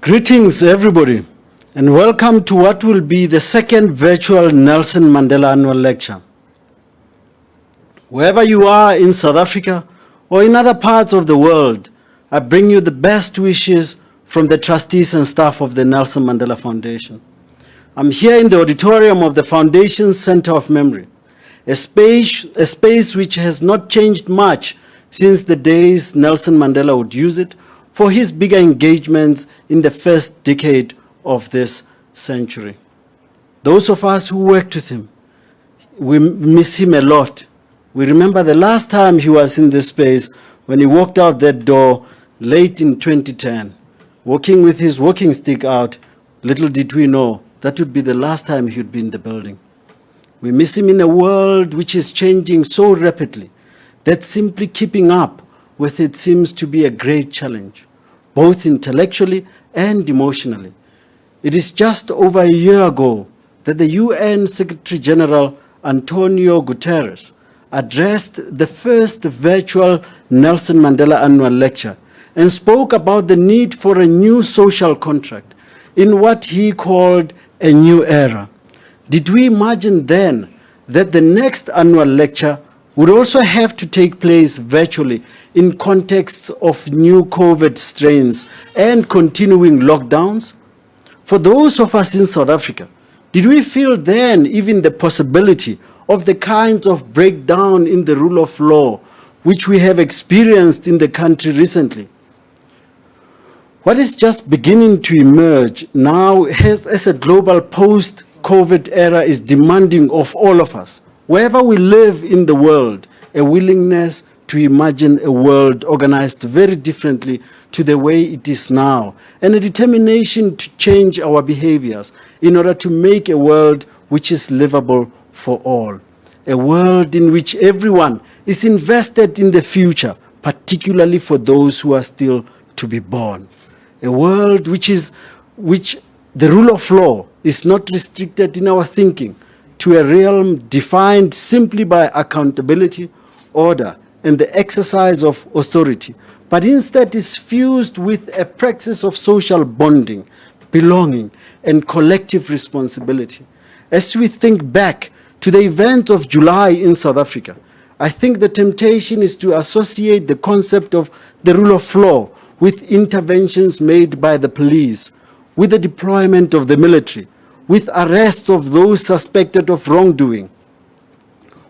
Greetings, everybody, and welcome to what will be the second virtual Nelson Mandela Annual Lecture. Wherever you are in South Africa or in other parts of the world, I bring you the best wishes from the trustees and staff of the Nelson Mandela Foundation. I'm here in the auditorium of the Foundation's Center of Memory, a space which has not changed much since the days Nelson Mandela would use it for his bigger engagements in the first decade of this century. Those of us who worked with him, we miss him a lot. We remember the last time he was in this space when he walked out that door late in 2010, walking with his walking stick out. Little did we know that would be the last time he would be in the building. We miss him in a world which is changing so rapidly that simply keeping up with it seems to be a great challenge, both intellectually and emotionally. It is just over a year ago that the UN Secretary General Antonio Guterres addressed the first virtual Nelson Mandela Annual Lecture and spoke about the need for a new social contract in what he called a new era. Did we imagine then that the next annual lecture would also have to take place virtually in contexts of new COVID strains and continuing lockdowns? For those of us in South Africa, did we feel then even the possibility of the kinds of breakdown in the rule of law which we have experienced in the country recently? What is just beginning to emerge now as a global post-COVID era is demanding of all of us, wherever we live in the world, a willingness to imagine a world organized very differently to the way it is now, and a determination to change our behaviors in order to make a world which is livable for all. A world in which everyone is invested in the future, particularly for those who are still to be born. A world which the rule of law is not restricted in our thinking to a realm defined simply by accountability, order, and the exercise of authority, but instead is fused with a practice of social bonding, belonging, and collective responsibility. As we think back to the events of July in South Africa, I think the temptation is to associate the concept of the rule of law with interventions made by the police, with the deployment of the military, with arrests of those suspected of wrongdoing,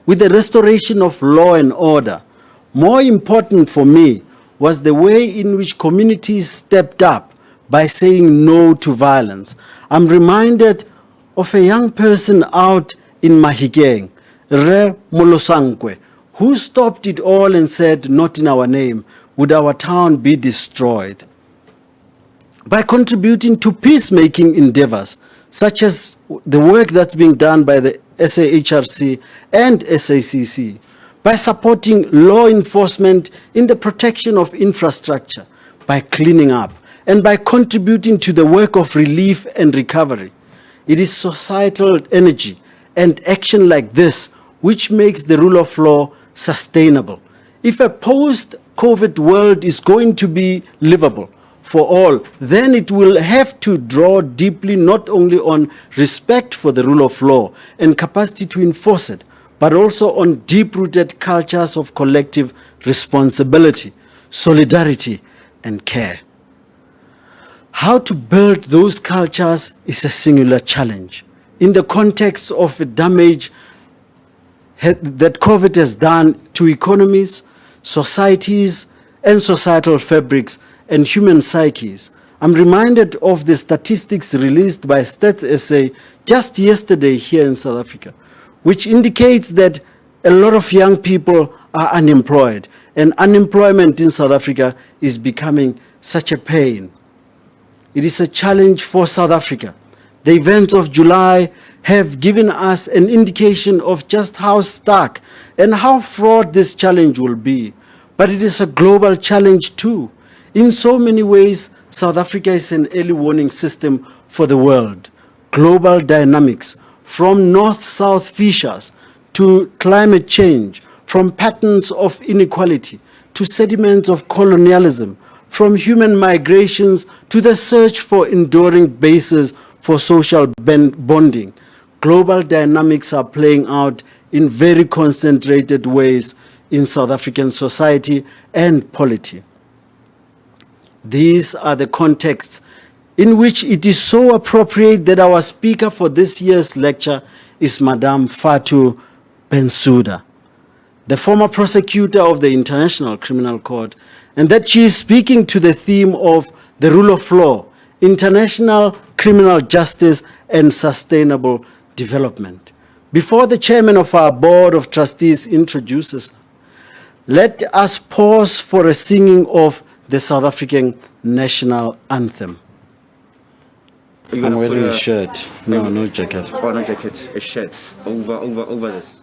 with the restoration of law and order. More important for me was the way in which communities stepped up by saying no to violence. I'm reminded of a young person out in Mahikeng, Re Molosankwe, who stopped it all and said, "Not in our name would our town be destroyed." By contributing to peacemaking endeavors, such as the work that's being done by the SAHRC and SACC, by supporting law enforcement in the protection of infrastructure, by cleaning up, and by contributing to the work of relief and recovery. It is societal energy and action like this which makes the rule of law sustainable. If a post-COVID world is going to be livable for all, then it will have to draw deeply not only on respect for the rule of law and capacity to enforce it, but also on deep-rooted cultures of collective responsibility, solidarity, and care. How to build those cultures is a singular challenge. In the context of the damage that COVID has done to economies, societies, and societal fabrics, and human psyches, I'm reminded of the statistics released by Stats SA just yesterday here in South Africa, which indicates that a lot of young people are unemployed, and unemployment in South Africa is becoming such a pain. It is a challenge for South Africa. The events of July have given us an indication of just how stark and how fraught this challenge will be. But it is a global challenge too. In so many ways, South Africa is an early warning system for the world. Global dynamics, from north-south fissures to climate change, from patterns of inequality to sediments of colonialism, from human migrations to the search for enduring bases for social bonding, global dynamics are playing out in very concentrated ways in South African society and polity. These are the contexts in which it is so appropriate that our speaker for this year's lecture is Madame Fatou Bensouda, the former prosecutor of the International Criminal Court, and that she is speaking to the theme of the rule of law, international criminal justice, and sustainable development. Before the chairman of our board of trustees introduces, let us pause for a singing of the South African national anthem. I'm wearing a shirt. No jacket. Oh, no jacket. A shirt. Over this.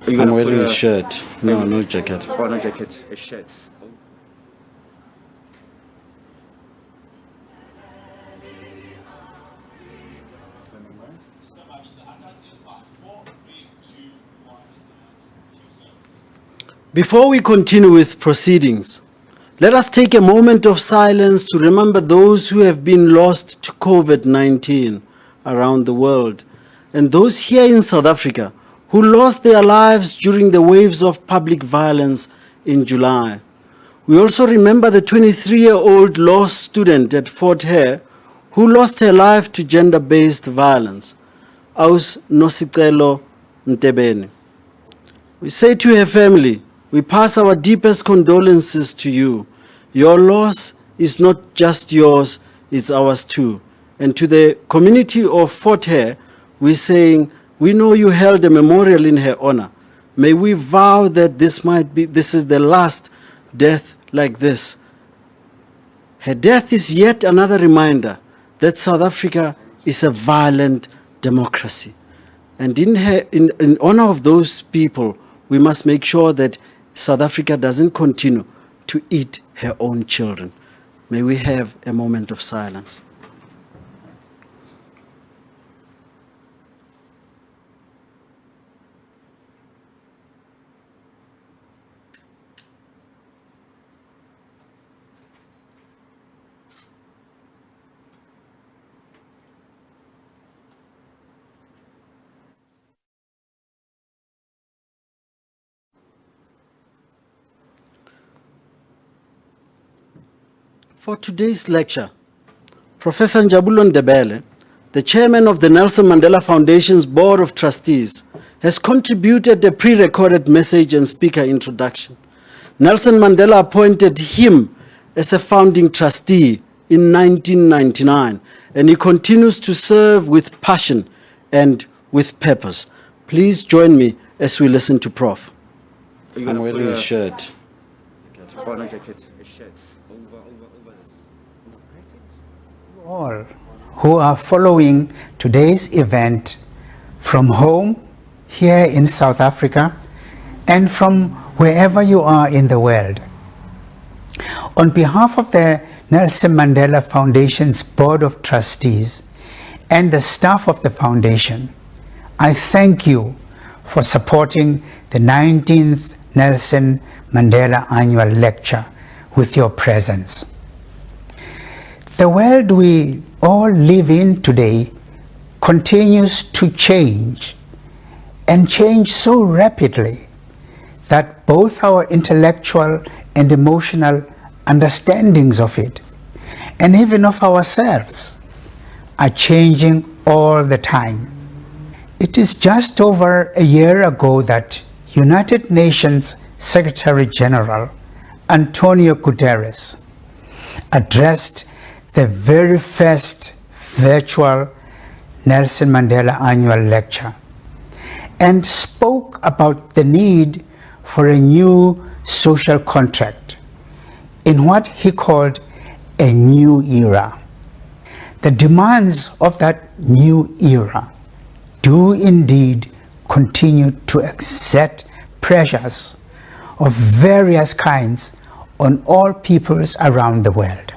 I'm wearing a shirt. No jacket. Oh, no jacket. A shirt. Before we continue with proceedings, let us take a moment of silence to remember those who have been lost to COVID-19 around the world, and those here in South Africa who lost their lives during the waves of public violence in July. We also remember the 23-year-old law student at Fort Hare who lost her life to gender-based violence, Aus Nosicelo Ntebeni. We say to her family, we pass our deepest condolences to you. Your loss is not just yours, it's ours too. And to the community of Fort Hare, we're saying, we know you held a memorial in her honor. May we vow that this is the last death like this. Her death is yet another reminder that South Africa is a violent democracy. And in honor of those people, we must make sure that South Africa doesn't continue to eat her own children. May we have a moment of silence. For today's lecture, Professor Njabulo Ndebele, the chairman of the Nelson Mandela Foundation's Board of Trustees, has contributed a pre-recorded message and speaker introduction. Nelson Mandela appointed him as a founding trustee in 1999, and he continues to serve with passion and with purpose. Please join me as we listen to Prof. I'm wearing a shirt. One jacket is shed over this. All who are following today's event from home here in South Africa and from wherever you are in the world. On behalf of the Nelson Mandela Foundation's Board of Trustees and the staff of the foundation, I thank you for supporting the 19th Nelson Mandela Annual Lecture with your presence. The world we all live in today continues to change, and change so rapidly that both our intellectual and emotional understandings of it, and even of ourselves, are changing all the time. It is just over a year ago that United Nations Secretary General Antonio Guterres addressed the very first virtual Nelson Mandela Annual Lecture and spoke about the need for a new social contract in what he called a new era. The demands of that new era do indeed continue to exert pressures of various kinds on all peoples around the world.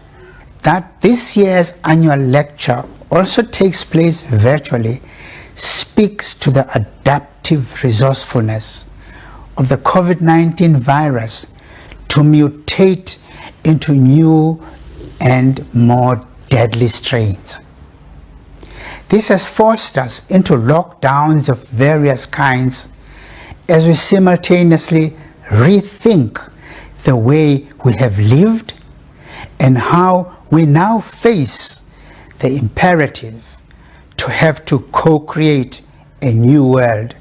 That this year's annual lecture also takes place virtually speaks to the adaptive resourcefulness of the COVID-19 virus to mutate into new and more deadly strains. This has forced us into lockdowns of various kinds as we simultaneously rethink the way we have lived and how we now face the imperative to have to co-create a new world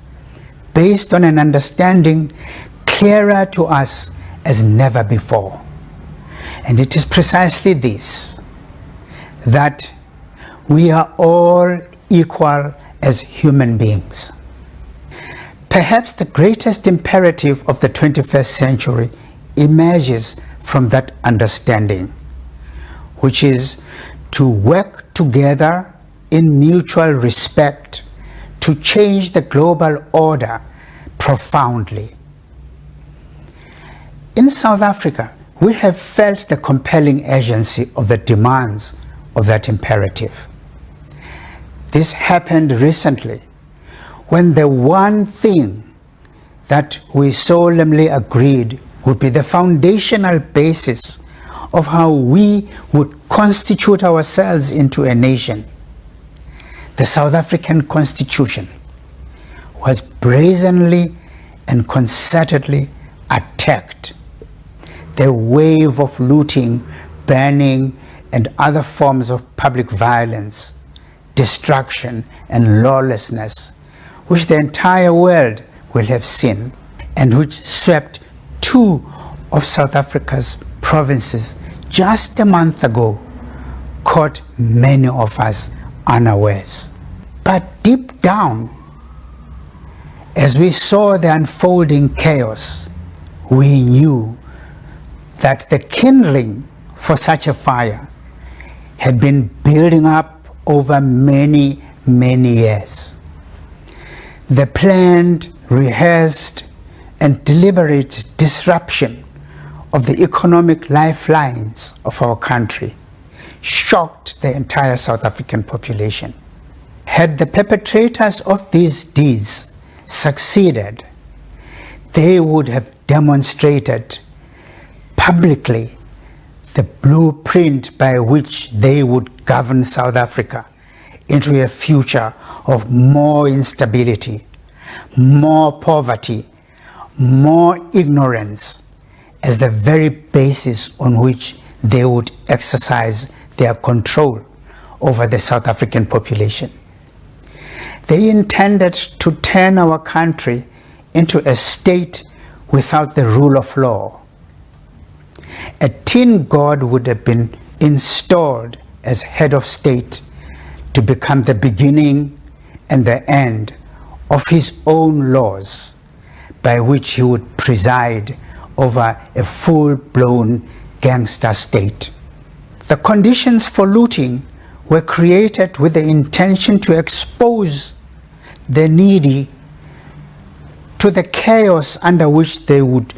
based on an understanding clearer to us as never before. And it is precisely this, that we are all equal as human beings. Perhaps the greatest imperative of the 21st century emerges from that understanding, which is to work together in mutual respect to change the global order profoundly. In South Africa, we have felt the compelling urgency of the demands of that imperative. This happened recently when the one thing that we solemnly agreed would be the foundational basis of how we would constitute ourselves into a nation, the South African Constitution, was brazenly and concertedly attacked. The wave of looting, burning, and other forms of public violence, destruction, and lawlessness, which the entire world will have seen, and which swept two of South Africa's provinces just a month ago, caught many of us unawares. But deep down, as we saw the unfolding chaos, we knew that the kindling for such a fire had been building up over many, many years. The planned, rehearsed, and deliberate disruption of the economic lifelines of our country shocked the entire South African population. Had the perpetrators of these deeds succeeded, they would have demonstrated publicly the blueprint by which they would govern South Africa into a future of more instability, more poverty, more ignorance as the very basis on which they would exercise their control over the South African population. They intended to turn our country into a state without the rule of law. A tin god would have been installed as head of state to become the beginning and the end of his own laws, by which he would preside over a full-blown gangster state. The conditions for looting were created with the intention to expose the needy to the chaos under which they would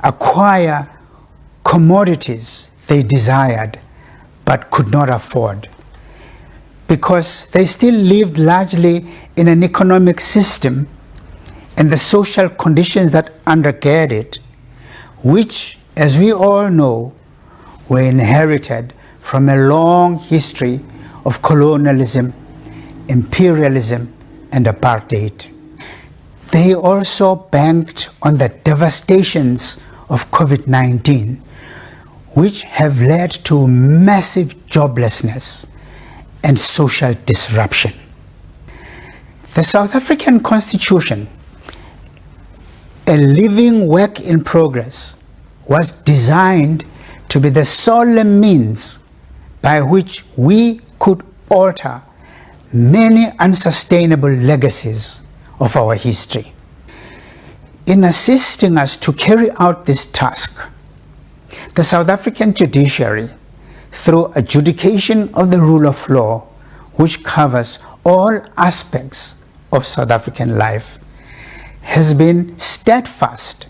acquire commodities they desired but could not afford, because they still lived largely in an economic system and the social conditions that undergird it, which, as we all know, were inherited from a long history of colonialism, imperialism, and apartheid. They also banked on the devastations of COVID-19, which have led to massive joblessness and social disruption. The South African Constitution, a living work in progress, was designed to be the sole means by which we could alter many unsustainable legacies of our history. In assisting us to carry out this task, the South African judiciary, through adjudication of the rule of law, which covers all aspects of South African life, has been steadfast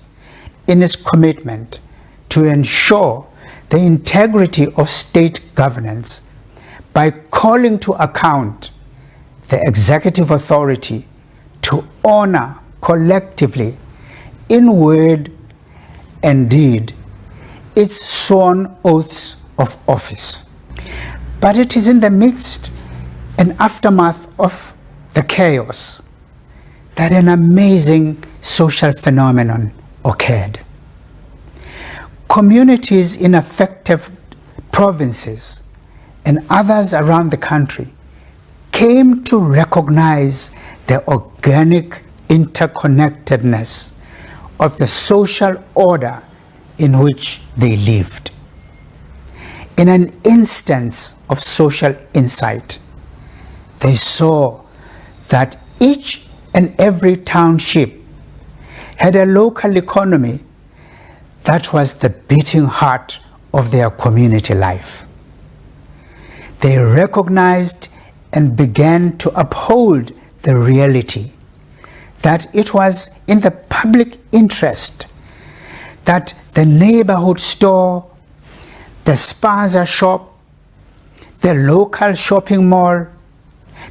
in its commitment to ensure the integrity of state governance by calling to account the executive authority to honor collectively, in word and deed, its sworn oaths of office. But it is in the midst and aftermath of the chaos that an amazing social phenomenon occurred. Communities in affected provinces and others around the country came to recognize the organic interconnectedness of the social order in which they lived. In an instance of social insight, they saw that each and every township had a local economy that was the beating heart of their community life. They recognized and began to uphold the reality that it was in the public interest that the neighborhood store, the spaza shop, the local shopping mall,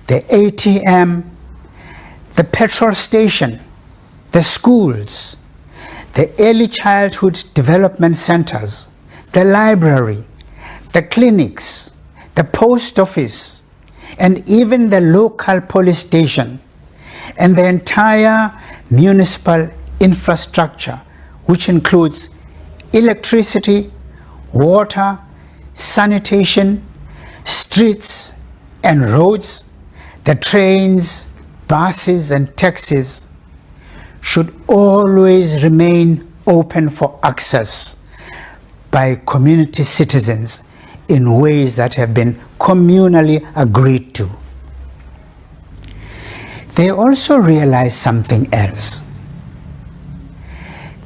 the ATM, the petrol station, the schools, the early childhood development centers, the library, the clinics, the post office, and even the local police station, and the entire municipal infrastructure, which includes electricity, water, sanitation, streets and roads, the trains, buses and taxis, should always remain open for access by community citizens in ways that have been communally agreed to. They also realized something else.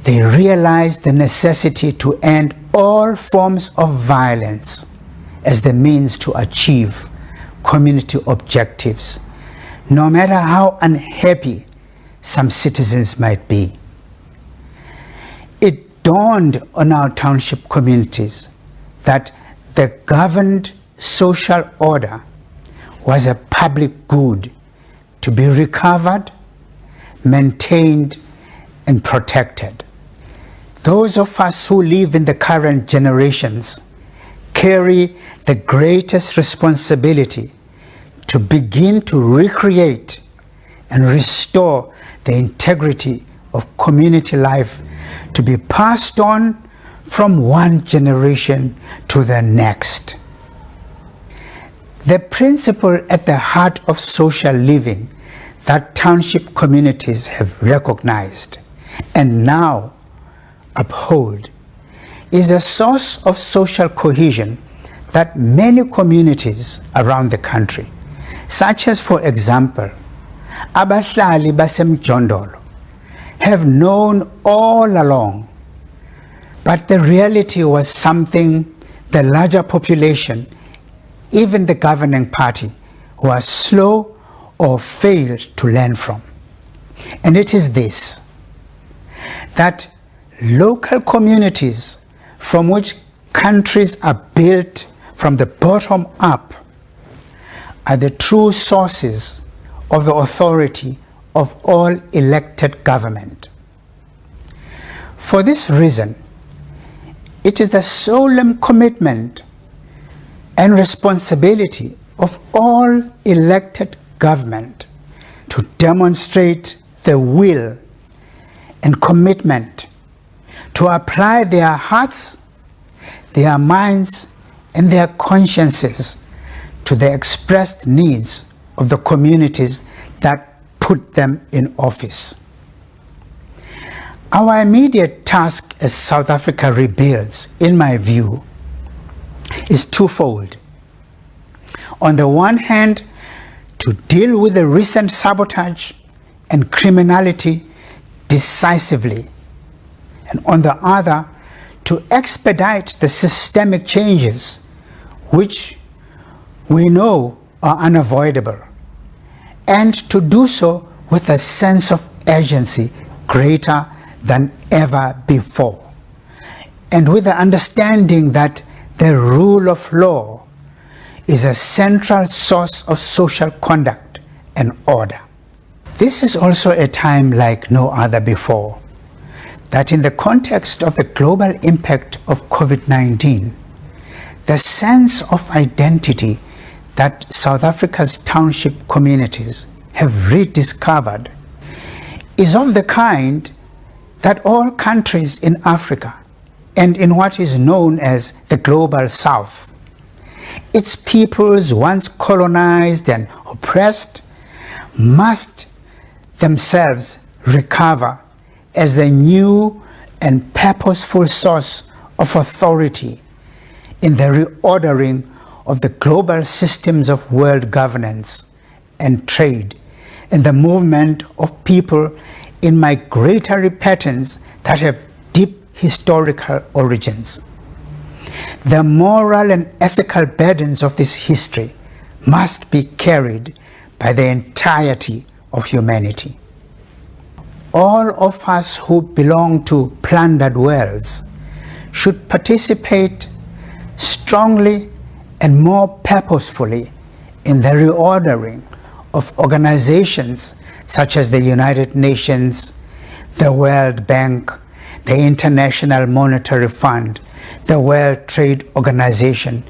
They realized the necessity to end all forms of violence as the means to achieve community objectives, no matter how unhappy some citizens might be. It dawned on our township communities that the governed social order was a public good to be recovered, maintained, and protected. Those of us who live in the current generations carry the greatest responsibility to begin to recreate and restore the integrity of community life to be passed on from one generation to the next. The principle at the heart of social living that township communities have recognized and now uphold is a source of social cohesion that many communities around the country, such as, for example, abahlali basemjondolo, have known all along, But the reality was something the larger population, even the governing party, was slow or failed to learn from. And it is this, that local communities from which countries are built from the bottom up are the true sources of the authority of all elected government. For this reason, it is the solemn commitment and responsibility of all elected government to demonstrate the will and commitment to apply their hearts, their minds, and their consciences to the expressed needs of the communities that put them in office. Our immediate task as South Africa rebuilds, in my view, is twofold. On the one hand, to deal with the recent sabotage and criminality decisively, and on the other, to expedite the systemic changes which we know are unavoidable, and to do so with a sense of urgency greater than ever before, and with the understanding that the rule of law is a central source of social conduct and order. This is also a time like no other before, that in the context of the global impact of COVID-19, the sense of identity that South Africa's township communities have rediscovered is of the kind that all countries in Africa and in what is known as the Global South, its peoples once colonized and oppressed, must themselves recover as the new and purposeful source of authority in the reordering of the global systems of world governance and trade, and the movement of people in migratory patterns that have deep historical origins. The moral and ethical burdens of this history must be carried by the entirety of humanity. All of us who belong to plundered worlds should participate strongly and more purposefully in the reordering of organizations such as the United Nations, the World Bank, the International Monetary Fund, the World Trade Organization,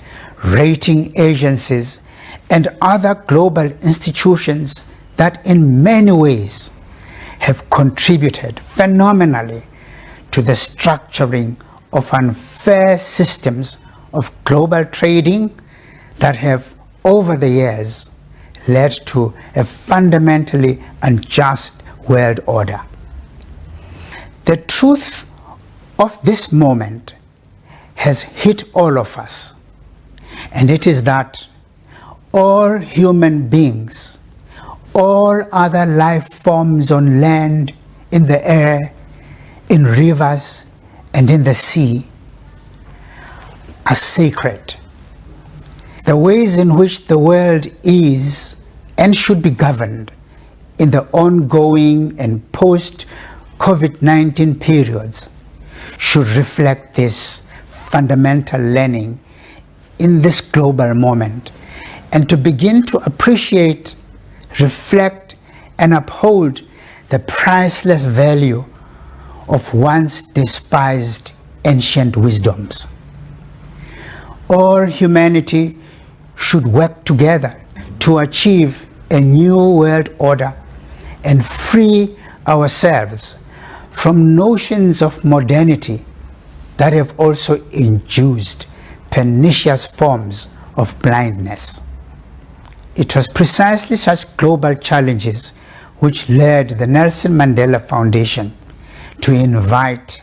rating agencies, and other global institutions that in many ways have contributed phenomenally to the structuring of unfair systems of global trading that have, over the years, led to a fundamentally unjust world order. The truth of this moment has hit all of us, and it is that all human beings, all other life forms on land, in the air, in rivers, and in the sea, are sacred. The ways in which the world is and should be governed in the ongoing and post-COVID-19 periods should reflect this fundamental learning in this global moment, and to begin to appreciate, reflect, and uphold the priceless value of once despised ancient wisdoms. All humanity should work together to achieve a new world order and free ourselves from notions of modernity that have also induced pernicious forms of blindness. It was precisely such global challenges which led the Nelson Mandela Foundation to invite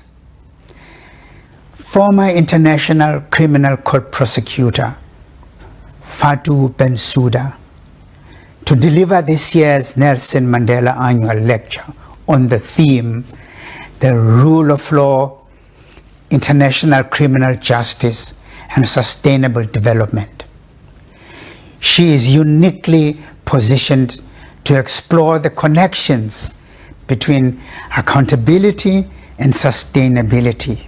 former International Criminal Court prosecutor Fatou Bensouda to deliver this year's Nelson Mandela Annual Lecture on the theme, "The Rule of Law international criminal justice, and sustainable development. She is uniquely positioned to explore the connections between accountability and sustainability,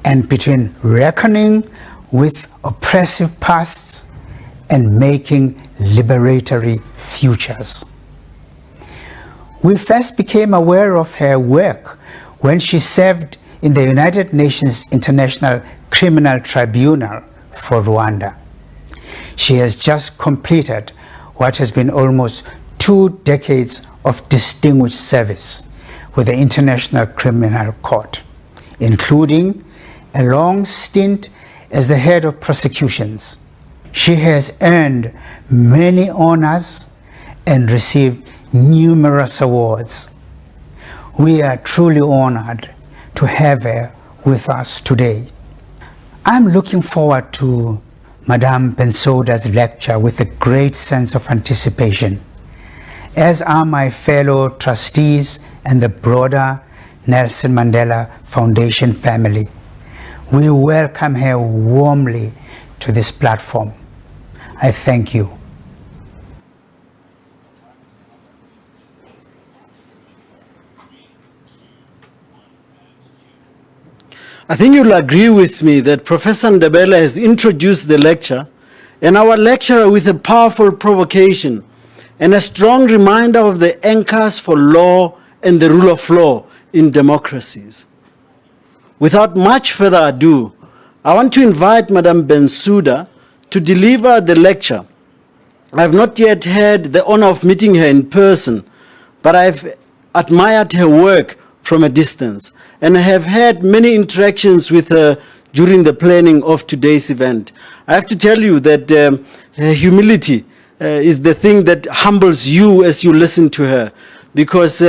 and between reckoning with oppressive pasts and making liberatory futures. We first became aware of her work when she served in the United Nations International Criminal Tribunal for Rwanda. She has just completed what has been almost 2 decades of distinguished service with the International Criminal Court, including a long stint as the head of prosecutions. She has earned many honors and received numerous awards. We are truly honored to have her with us today. I'm looking forward to Madame Bensouda's lecture with a great sense of anticipation, as are my fellow trustees and the broader Nelson Mandela Foundation family. We welcome her warmly to this platform. I thank you. I think you'll agree with me that Professor Ndebele has introduced the lecture and our lecturer with a powerful provocation and a strong reminder of the anchors for law and the rule of law in democracies. Without much further ado, I want to invite Madame Bensouda to deliver the lecture. I have not yet had the honor of meeting her in person, but I've admired her work from a distance, and I have had many interactions with her during the planning of today's event. I have to tell you that her humility is the thing that humbles you as you listen to her, because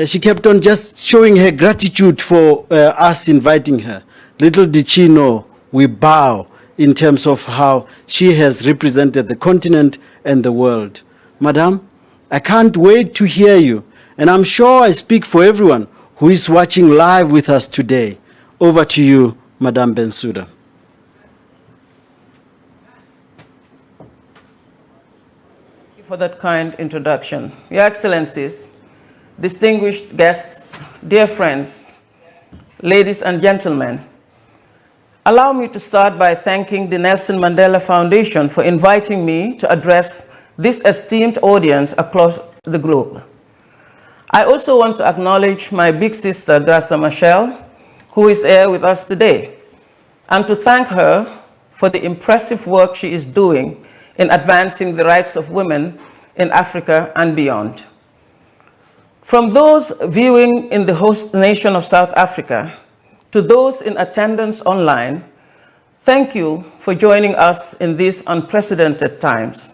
she kept on just showing her gratitude for us inviting her. Little did she know, we bow in terms of how she has represented the continent and the world. Madam, I can't wait to hear you, and I'm sure I speak for everyone who is watching live with us today. Over to you, Madame Bensouda. Thank you for that kind introduction. Your Excellencies, distinguished guests, dear friends, ladies and gentlemen, allow me to start by thanking the Nelson Mandela Foundation for inviting me to address this esteemed audience across the globe. I also want to acknowledge my big sister, Graça Machel, who is here with us today, and to thank her for the impressive work she is doing in advancing the rights of women in Africa and beyond. From those viewing in the host nation of South Africa to those in attendance online, thank you for joining us in these unprecedented times.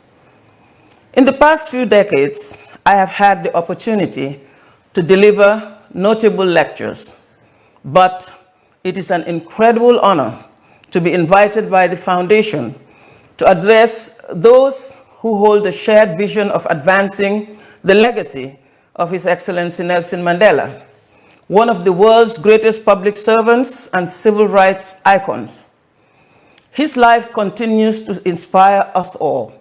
In the past few decades, I have had the opportunity to deliver notable lectures, but it is an incredible honor to be invited by the Foundation to address those who hold a shared vision of advancing the legacy of His Excellency Nelson Mandela, one of the world's greatest public servants and civil rights icons. His life continues to inspire us all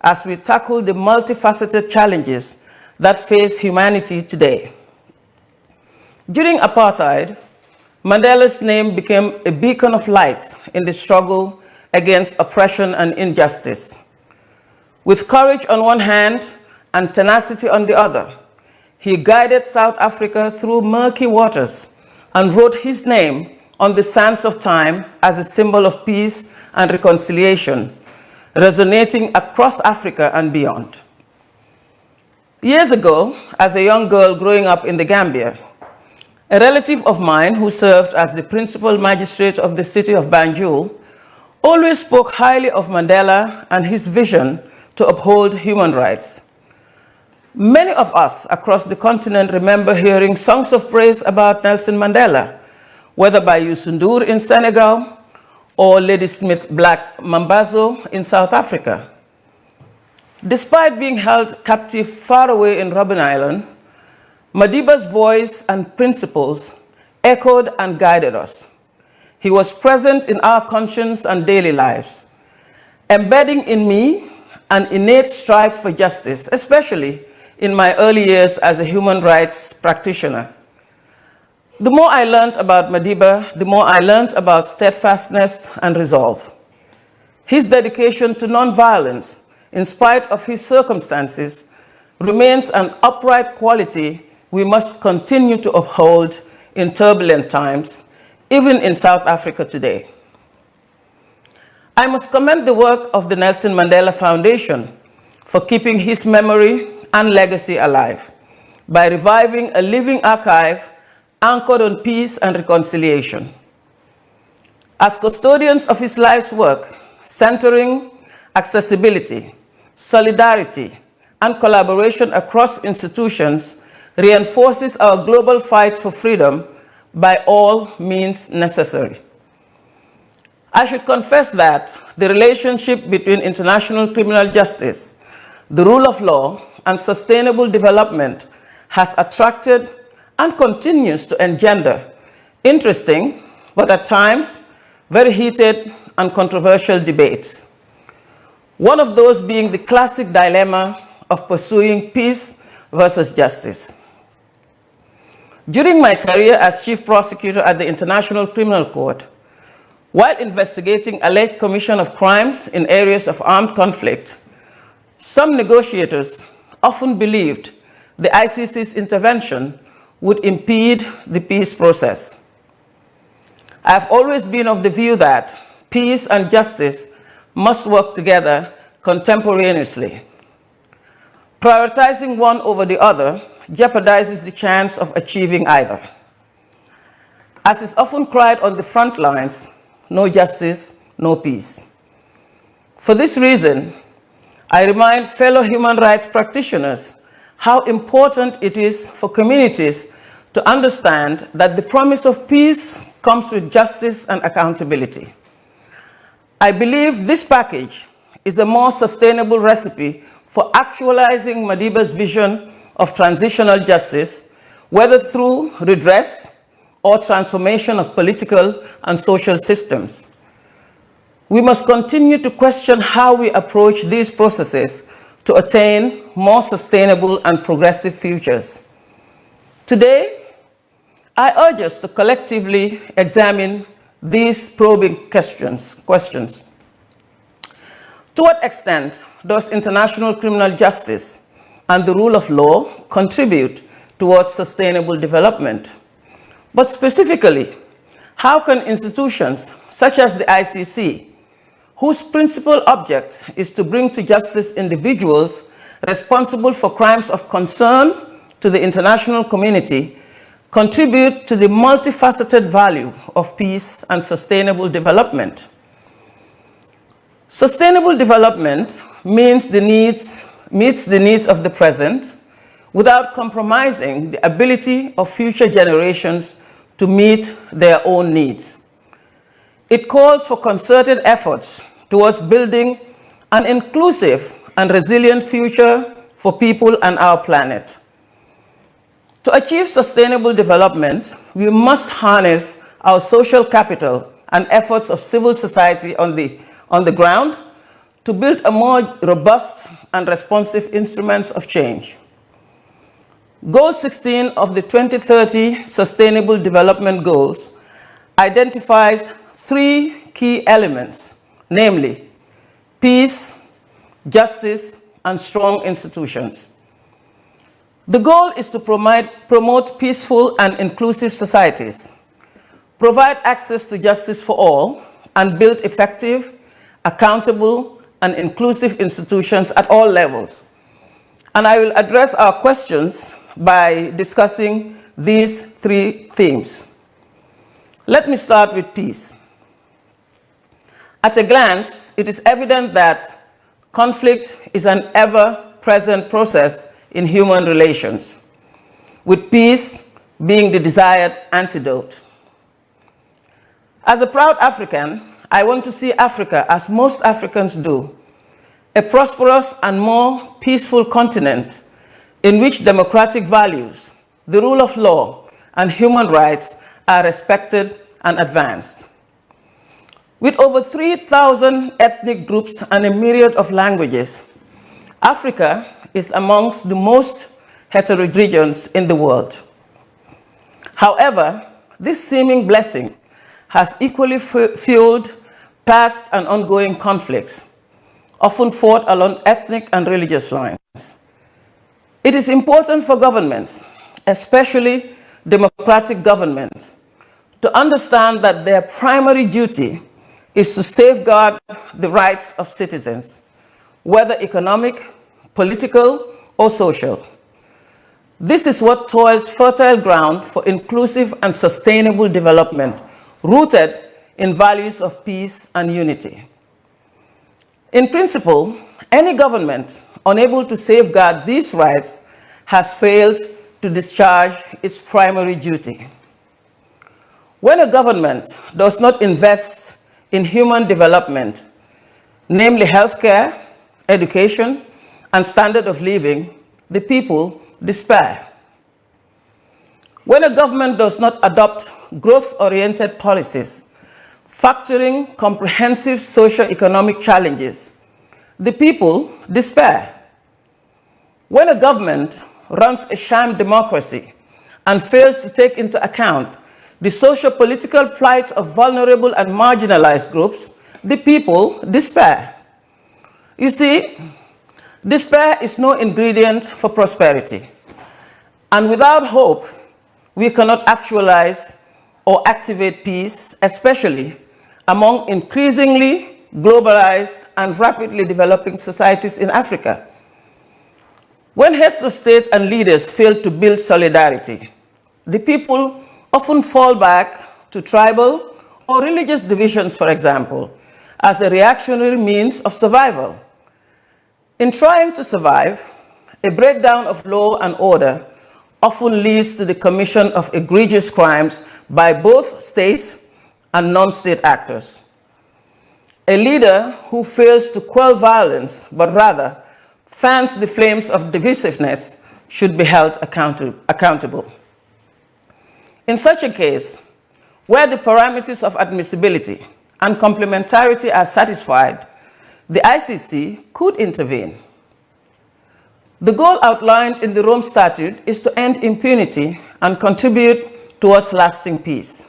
as we tackle the multifaceted challenges that face humanity today. During apartheid, Mandela's name became a beacon of light in the struggle against oppression and injustice. With courage on one hand and tenacity on the other, he guided South Africa through murky waters and wrote his name on the sands of time as a symbol of peace and reconciliation, resonating across Africa and beyond. Years ago, as a young girl growing up in the Gambia, a relative of mine who served as the principal magistrate of the city of Banjul always spoke highly of Mandela and his vision to uphold human rights. Many of us across the continent remember hearing songs of praise about Nelson Mandela, whether by Youssou N'Dour in Senegal or Ladysmith Black Mambazo in South Africa. Despite being held captive far away in Robben Island, Madiba's voice and principles echoed and guided us. he was present in our conscience and daily lives, embedding in me an innate strive for justice, especially in my early years as a human rights practitioner. The more I learned about Madiba, the more I learned about steadfastness and resolve. His dedication to nonviolence, in spite of his circumstances, remains an upright quality we must continue to uphold in turbulent times, even in South Africa today. I must commend the work of the Nelson Mandela Foundation for keeping his memory and legacy alive by reviving a living archive anchored on peace and reconciliation. As custodians of his life's work, centering accessibility, solidarity, and collaboration across institutions reinforces our global fight for freedom by all means necessary. I should confess that the relationship between international criminal justice, the rule of law, and sustainable development has attracted and continues to engender interesting, but at times very heated and controversial debates. One of those being the classic dilemma of pursuing peace versus justice. During my career as chief prosecutor at the International Criminal Court, while investigating alleged commission of crimes in areas of armed conflict, some negotiators often believed the ICC's intervention would impede the peace process. I have always been of the view that peace and justice must work together contemporaneously. Prioritizing one over the other jeopardizes the chance of achieving either. As is often cried on the front lines, no justice, no peace. For this reason, I remind fellow human rights practitioners how important it is for communities to understand that the promise of peace comes with justice and accountability. I believe this package is a more sustainable recipe for actualizing Madiba's vision of transitional justice, whether through redress or transformation of political and social systems. We must continue to question how we approach these processes to attain more sustainable and progressive futures. Today, I urge us to collectively examine these probing questions. To what extent does international criminal justice and the rule of law contribute towards sustainable development? But specifically, how can institutions such as the ICC, whose principal object is to bring to justice individuals responsible for crimes of concern to the international community, contribute to the multifaceted value of peace and sustainable development? Sustainable development meets the needs of the present without compromising the ability of future generations to meet their own needs. It calls for concerted efforts towards building an inclusive and resilient future for people and our planet. To achieve sustainable development, we must harness our social capital and efforts of civil society on the ground to build a more robust and responsive instruments of change. Goal 16 of the 2030 Sustainable Development Goals identifies 3 key elements, namely peace, justice, and strong institutions. The goal is to promote peaceful and inclusive societies, provide access to justice for all, and build effective, accountable, and inclusive institutions at all levels. And I will address our questions by discussing these 3 themes. Let me start with peace. At a glance, it is evident that conflict is an ever-present process in human relations, with peace being the desired antidote. As a proud African, I want to see Africa, as most Africans do, a prosperous and more peaceful continent in which democratic values, the rule of law, and human rights are respected and advanced. With over 3,000 ethnic groups and a myriad of languages, Africa is amongst the most heterogeneous in the world. However, this seeming blessing has equally fueled past and ongoing conflicts, often fought along ethnic and religious lines. It is important for governments, especially democratic governments, to understand that their primary duty is to safeguard the rights of citizens, whether economic, political, or social. This is what toils fertile ground for inclusive and sustainable development, rooted in values of peace and unity. In principle, any government unable to safeguard these rights has failed to discharge its primary duty. When a government does not invest in human development, namely healthcare, education, and standard of living, the people despair. When a government does not adopt growth-oriented policies, factoring comprehensive socio-economic challenges, the people despair. When a government runs a sham democracy and fails to take into account the socio-political plight of vulnerable and marginalized groups, the people despair. You see, despair is no ingredient for prosperity. And without hope, we cannot actualize or activate peace, especially among increasingly globalized and rapidly developing societies in Africa. When heads of state and leaders fail to build solidarity, the people often fall back to tribal or religious divisions, for example, as a reactionary means of survival. In trying to survive, a breakdown of law and order often leads to the commission of egregious crimes by both state and non-state actors. A leader who fails to quell violence, but rather fans the flames of divisiveness, should be held accountable. In such a case, where the parameters of admissibility and complementarity are satisfied, the ICC could intervene. The goal outlined in the Rome Statute is to end impunity and contribute towards lasting peace.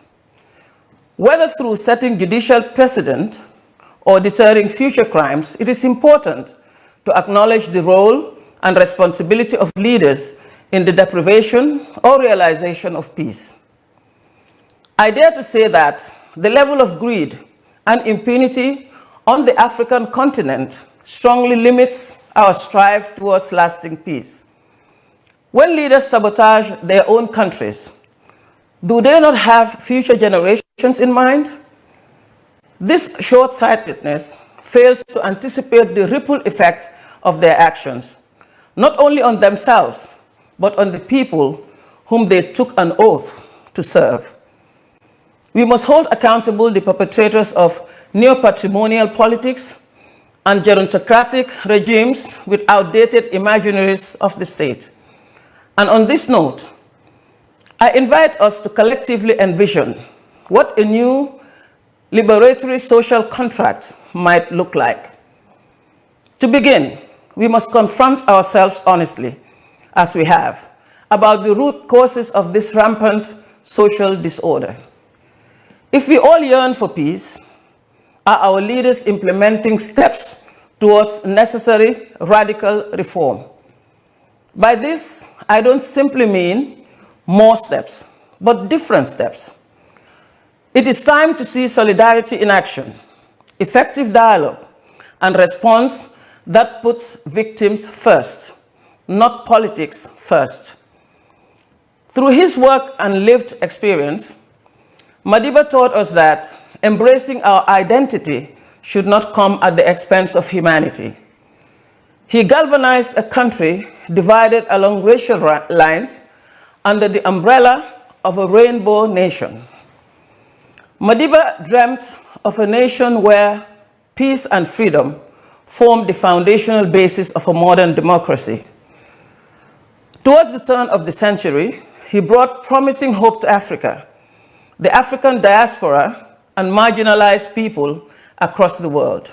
Whether through setting judicial precedent or deterring future crimes, it is important to acknowledge the role and responsibility of leaders in the deprivation or realization of peace. I dare to say that the level of greed and impunity on the African continent strongly limits our strive towards lasting peace. When leaders sabotage their own countries, do they not have future generations in mind? This short-sightedness fails to anticipate the ripple effect of their actions, not only on themselves, but on the people whom they took an oath to serve. We must hold accountable the perpetrators of neo-patrimonial politics and gerontocratic regimes with outdated imaginaries of the state. And on this note, I invite us to collectively envision what a new liberatory social contract might look like. To begin, we must confront ourselves honestly, as we have, about the root causes of this rampant social disorder. If we all yearn for peace, are our leaders implementing steps towards necessary radical reform? By this, I don't simply mean more steps, but different steps. It is time to see solidarity in action, effective dialogue, and response that puts victims first, not politics first. Through his work and lived experience, Madiba taught us that embracing our identity should not come at the expense of humanity. He galvanized a country divided along racial lines under the umbrella of a rainbow nation. Madiba dreamt of a nation where peace and freedom formed the foundational basis of a modern democracy. Towards the turn of the century, he brought promising hope to Africa. The African diaspora and marginalized people across the world.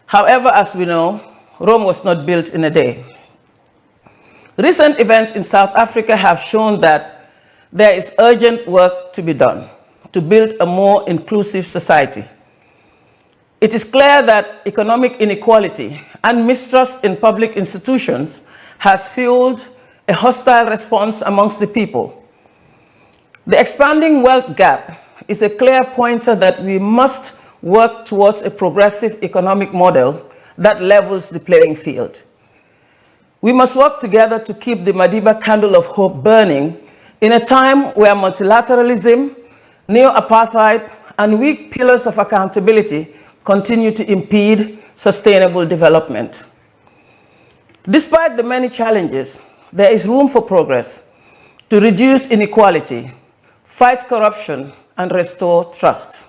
However, as we know, Rome was not built in a day. Recent events in South Africa have shown that there is urgent work to be done to build a more inclusive society. It is clear that economic inequality and mistrust in public institutions has fueled a hostile response amongst the people. The expanding wealth gap is a clear pointer that we must work towards a progressive economic model that levels the playing field. We must work together to keep the Madiba candle of hope burning in a time where multilateralism, neo-apartheid, and weak pillars of accountability continue to impede sustainable development. Despite the many challenges, there is room for progress to reduce inequality, fight corruption, and restore trust.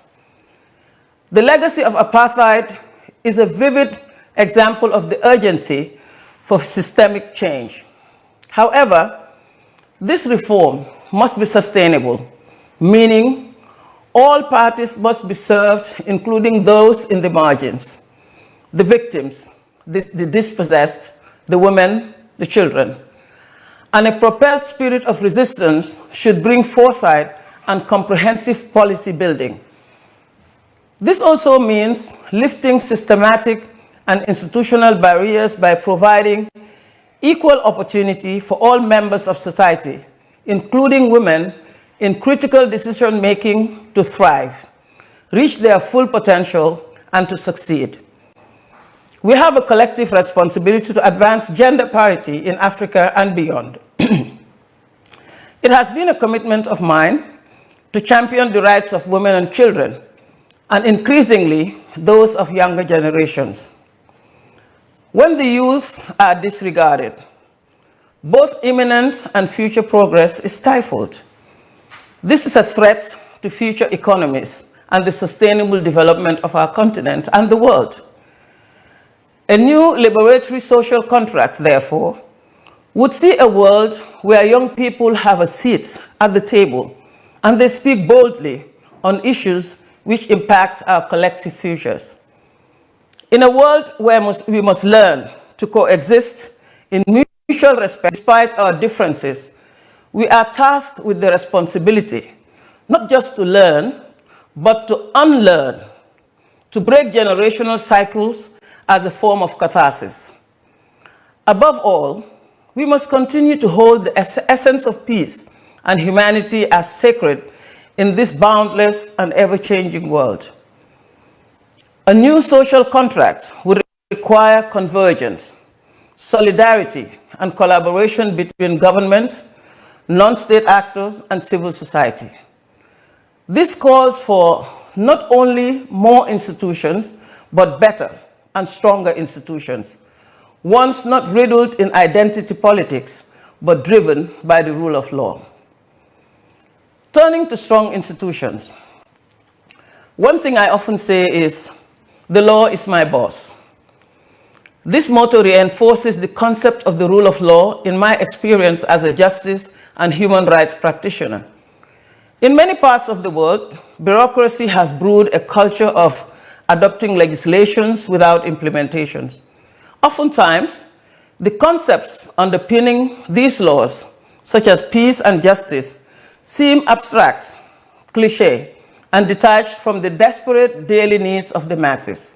The legacy of apartheid is a vivid example of the urgency for systemic change. However, this reform must be sustainable, meaning all parties must be served, including those in the margins, the victims, the dispossessed, the women, the children. And a propelled spirit of resistance should bring foresight and comprehensive policy building. This also means lifting systematic and institutional barriers by providing equal opportunity for all members of society, including women, in critical decision-making to thrive, reach their full potential, and to succeed. We have a collective responsibility to advance gender parity in Africa and beyond. It has been a commitment of mine to champion the rights of women and children, and increasingly those of younger generations. When the youth are disregarded, both imminent and future progress is stifled. This is a threat to future economies and the sustainable development of our continent and the world. A new liberatory social contract, therefore, would see a world where young people have a seat at the table and they speak boldly on issues which impact our collective futures. In a world where we must learn to coexist in mutual respect despite our differences, we are tasked with the responsibility not just to learn, but to unlearn, to break generational cycles as a form of catharsis. Above all, we must continue to hold the essence of peace and humanity as sacred in this boundless and ever-changing world. A new social contract would require convergence, solidarity, and collaboration between government, non-state actors, and civil society. This calls for not only more institutions, but better and stronger institutions, ones not riddled in identity politics, but driven by the rule of law. Turning to strong institutions, one thing I often say is, the law is my boss. This motto reinforces the concept of the rule of law in my experience as a justice and human rights practitioner. In many parts of the world, bureaucracy has brewed a culture of adopting legislations without implementations. Oftentimes, the concepts underpinning these laws, such as peace and justice, seem abstract, cliché, and detached from the desperate daily needs of the masses.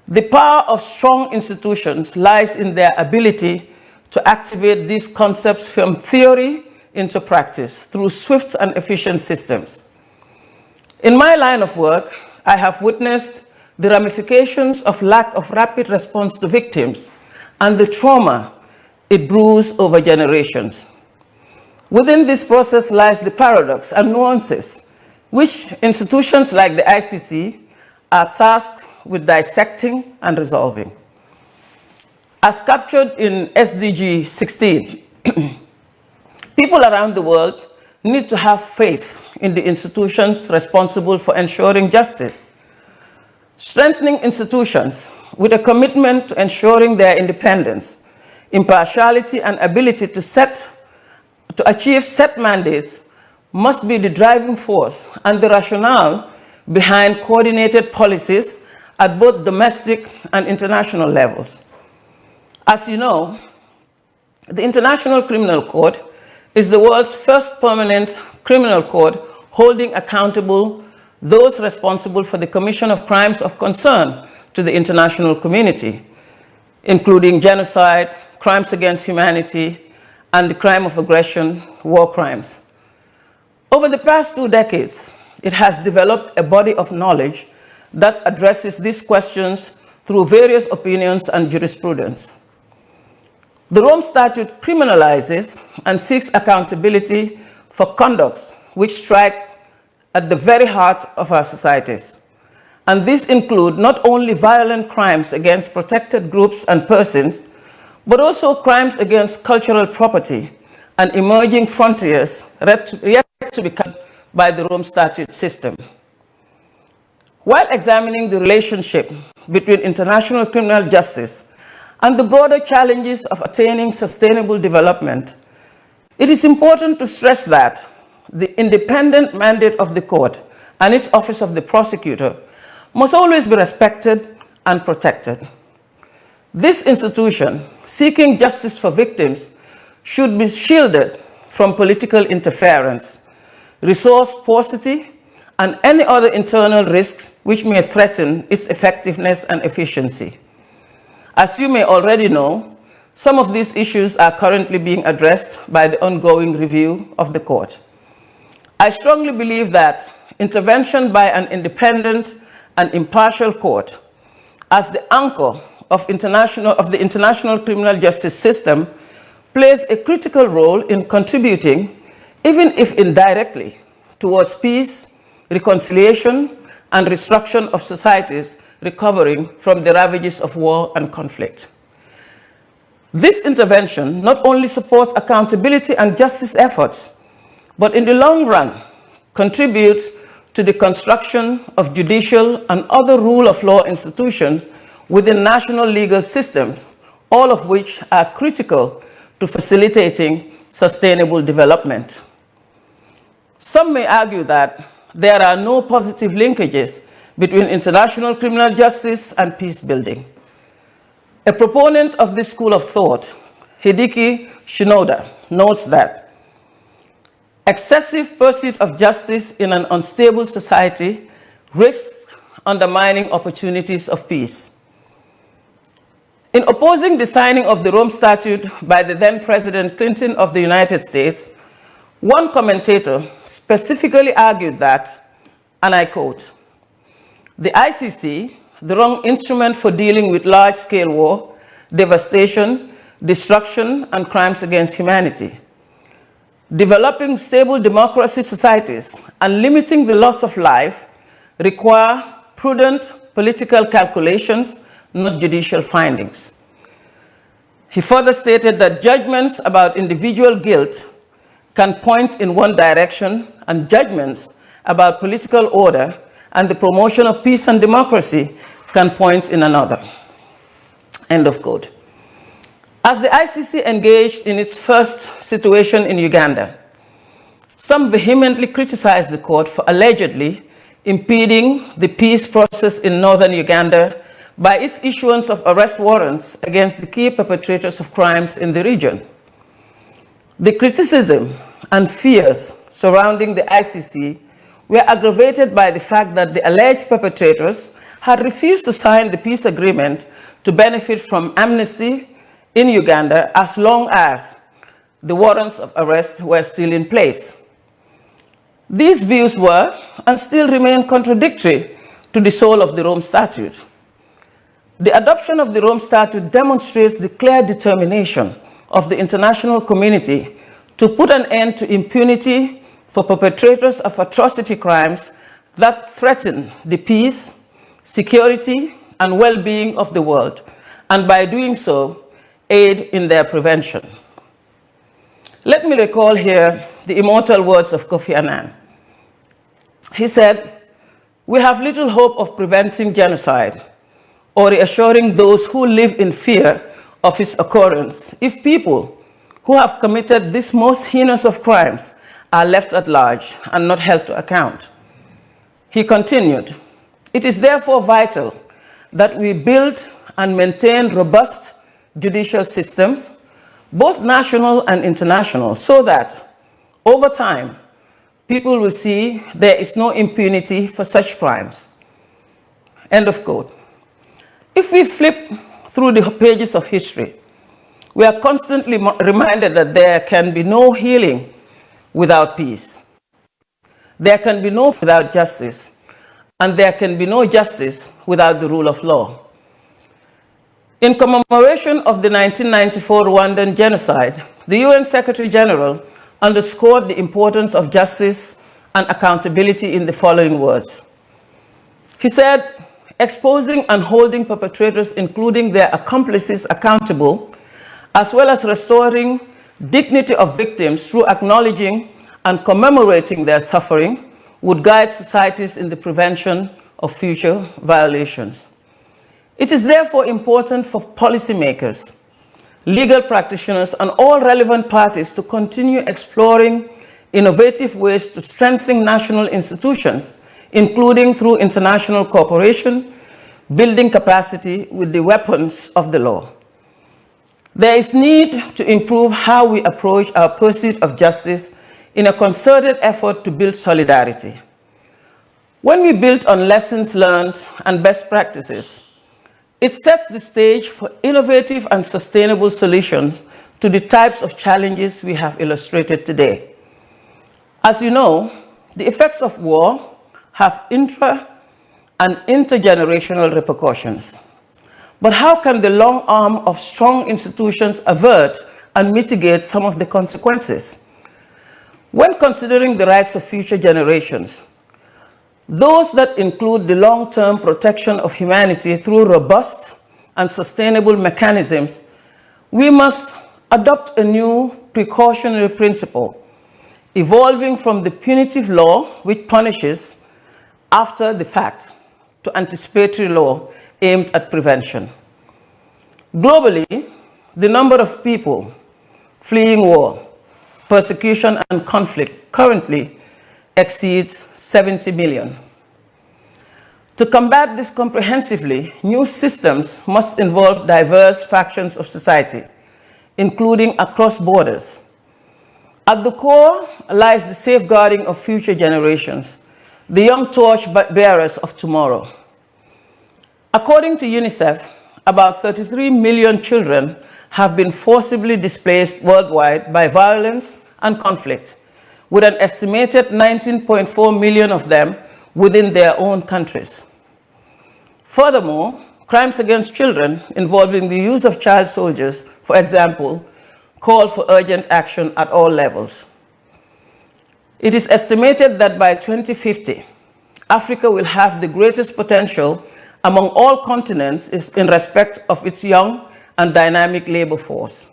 The power of strong institutions lies in their ability to activate these concepts from theory into practice through swift and efficient systems. In my line of work, I have witnessed the ramifications of lack of rapid response to victims and the trauma it brews over generations. Within this process lies the paradox and nuances which institutions like the ICC are tasked with dissecting and resolving. As captured in SDG 16, people around the world need to have faith in the institutions responsible for ensuring justice. Strengthening institutions with a commitment to ensuring their independence, impartiality, and ability to achieve set mandates must be the driving force and the rationale behind coordinated policies at both domestic and international levels. As you know, the International Criminal Court is the world's first permanent criminal court holding accountable those responsible for the commission of crimes of concern to the international community, including genocide, crimes against humanity, and the crime of aggression, war crimes. Over the past 2 decades, it has developed a body of knowledge that addresses these questions through various opinions and jurisprudence. The Rome Statute criminalizes and seeks accountability for conducts which strike at the very heart of our societies. And these include not only violent crimes against protected groups and persons, but also crimes against cultural property and emerging frontiers yet to be covered by the Rome Statute system. While examining the relationship between international criminal justice and the broader challenges of attaining sustainable development, it is important to stress that the independent mandate of the court and its office of the prosecutor must always be respected and protected. This institution, seeking justice for victims, should be shielded from political interference, resource paucity, and any other internal risks which may threaten its effectiveness and efficiency. As you may already know, some of these issues are currently being addressed by the ongoing review of the court. I strongly believe that intervention by an independent and impartial court as the anchor of the international criminal justice system plays a critical role in contributing, even if indirectly, towards peace, reconciliation, and reconstruction of societies recovering from the ravages of war and conflict. This intervention not only supports accountability and justice efforts, but in the long run contributes to the construction of judicial and other rule of law institutions within national legal systems, all of which are critical to facilitating sustainable development. Some may argue that there are no positive linkages between international criminal justice and peace building. A proponent of this school of thought, Hideki Shinoda, notes that excessive pursuit of justice in an unstable society risks undermining opportunities of peace. In opposing the signing of the Rome Statute by the then President Clinton of the United States, one commentator specifically argued that, and I quote, "The ICC, the wrong instrument for dealing with large-scale war, devastation, destruction, and crimes against humanity. Developing stable democracy societies and limiting the loss of life require prudent political calculations, not judicial findings." He further stated that judgments about individual guilt can point in one direction, and judgments about political order and the promotion of peace and democracy can point in another. End of quote. As the ICC engaged in its first situation in Uganda, some vehemently criticized the court for allegedly impeding the peace process in northern Uganda by its issuance of arrest warrants against the key perpetrators of crimes in the region. The criticism and fears surrounding the ICC were aggravated by the fact that the alleged perpetrators had refused to sign the peace agreement to benefit from amnesty in Uganda as long as the warrants of arrest were still in place. These views were and still remain contradictory to the soul of the Rome Statute. The adoption of the Rome Statute demonstrates the clear determination of the international community to put an end to impunity for perpetrators of atrocity crimes that threaten the peace, security, and well-being of the world, and by doing so, aid in their prevention. Let me recall here the immortal words of Kofi Annan. He said, "We have little hope of preventing genocide or reassuring those who live in fear of its occurrence if people who have committed this most heinous of crimes are left at large and not held to account. He continued, "It is therefore vital that we build and maintain robust judicial systems, both national and international, so that over time, people will see there is no impunity for such crimes." End of quote. If we flip through the pages of history, we are constantly reminded that there can be no healing without peace. There can be no without justice, and there can be no justice without the rule of law. In commemoration of the 1994 Rwandan genocide, the UN Secretary General underscored the importance of justice and accountability in the following words. He said, "Exposing and holding perpetrators, including their accomplices, accountable, as well as restoring dignity of victims through acknowledging and commemorating their suffering, would guide societies in the prevention of future violations." It is therefore important for policymakers, legal practitioners, and all relevant parties to continue exploring innovative ways to strengthen national institutions, including through international cooperation, building capacity with the weapons of the law. There is need to improve how we approach our pursuit of justice in a concerted effort to build solidarity. When we build on lessons learned and best practices, it sets the stage for innovative and sustainable solutions to the types of challenges we have illustrated today. As you know, the effects of war have intra- and intergenerational repercussions. But how can the long arm of strong institutions avert and mitigate some of the consequences? When considering the rights of future generations, those that include the long-term protection of humanity through robust and sustainable mechanisms, we must adopt a new precautionary principle, evolving from the punitive law, which punishes after the fact, to anticipatory law aimed at prevention. Globally, the number of people fleeing war, persecution, and conflict currently exceeds 70 million. To combat this comprehensively, new systems must involve diverse factions of society, including across borders. At the core lies the safeguarding of future generations, the young torch bearers of tomorrow. According to UNICEF, about 33 million children have been forcibly displaced worldwide by violence and conflict, with an estimated 19.4 million of them within their own countries. Furthermore, crimes against children involving the use of child soldiers, for example, call for urgent action at all levels. It is estimated that by 2050, Africa will have the greatest potential among all continents in respect of its young and dynamic labor force.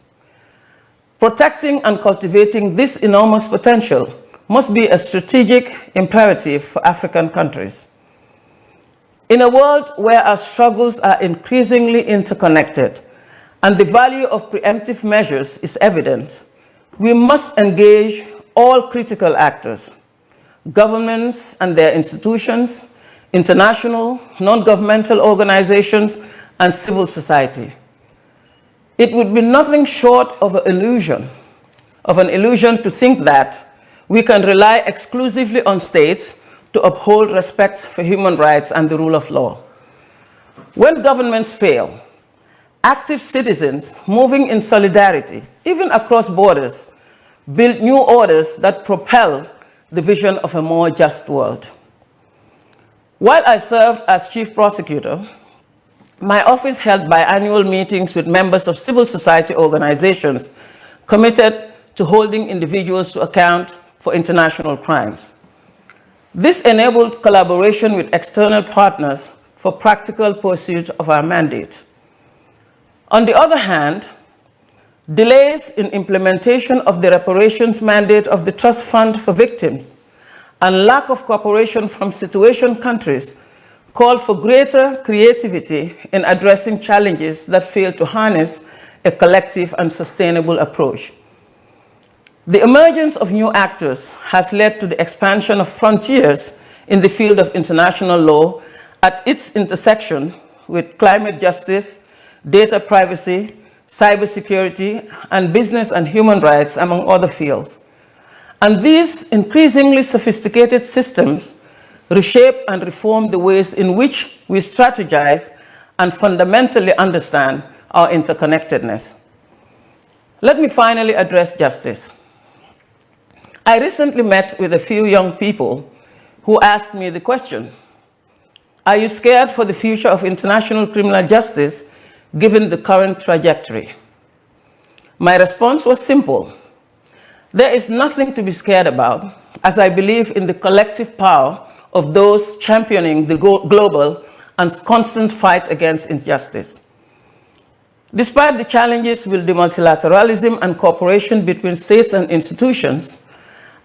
Protecting and cultivating this enormous potential must be a strategic imperative for African countries. In a world where our struggles are increasingly interconnected and the value of preemptive measures is evident, we must engage all critical actors, governments and their institutions, international, non-governmental organizations, and civil society. It would be nothing short of an illusion to think that we can rely exclusively on states to uphold respect for human rights and the rule of law. When governments fail, active citizens moving in solidarity, even across borders, build new orders that propel the vision of a more just world. While I served as chief prosecutor, my office held biannual meetings with members of civil society organizations committed to holding individuals to account for international crimes. This enabled collaboration with external partners for practical pursuit of our mandate. On the other hand, delays in implementation of the reparations mandate of the Trust Fund for Victims and lack of cooperation from situation countries call for greater creativity in addressing challenges that fail to harness a collective and sustainable approach. The emergence of new actors has led to the expansion of frontiers in the field of international law at its intersection with climate justice, data privacy, cybersecurity, and business and human rights, among other fields. And these increasingly sophisticated systems reshape and reform the ways in which we strategize and fundamentally understand our interconnectedness. Let me finally address justice. I recently met with a few young people who asked me the question, are you scared for the future of international criminal justice given the current trajectory? My response was simple. There is nothing to be scared about, as I believe in the collective power of those championing the global and constant fight against injustice. Despite the challenges with the multilateralism and cooperation between states and institutions,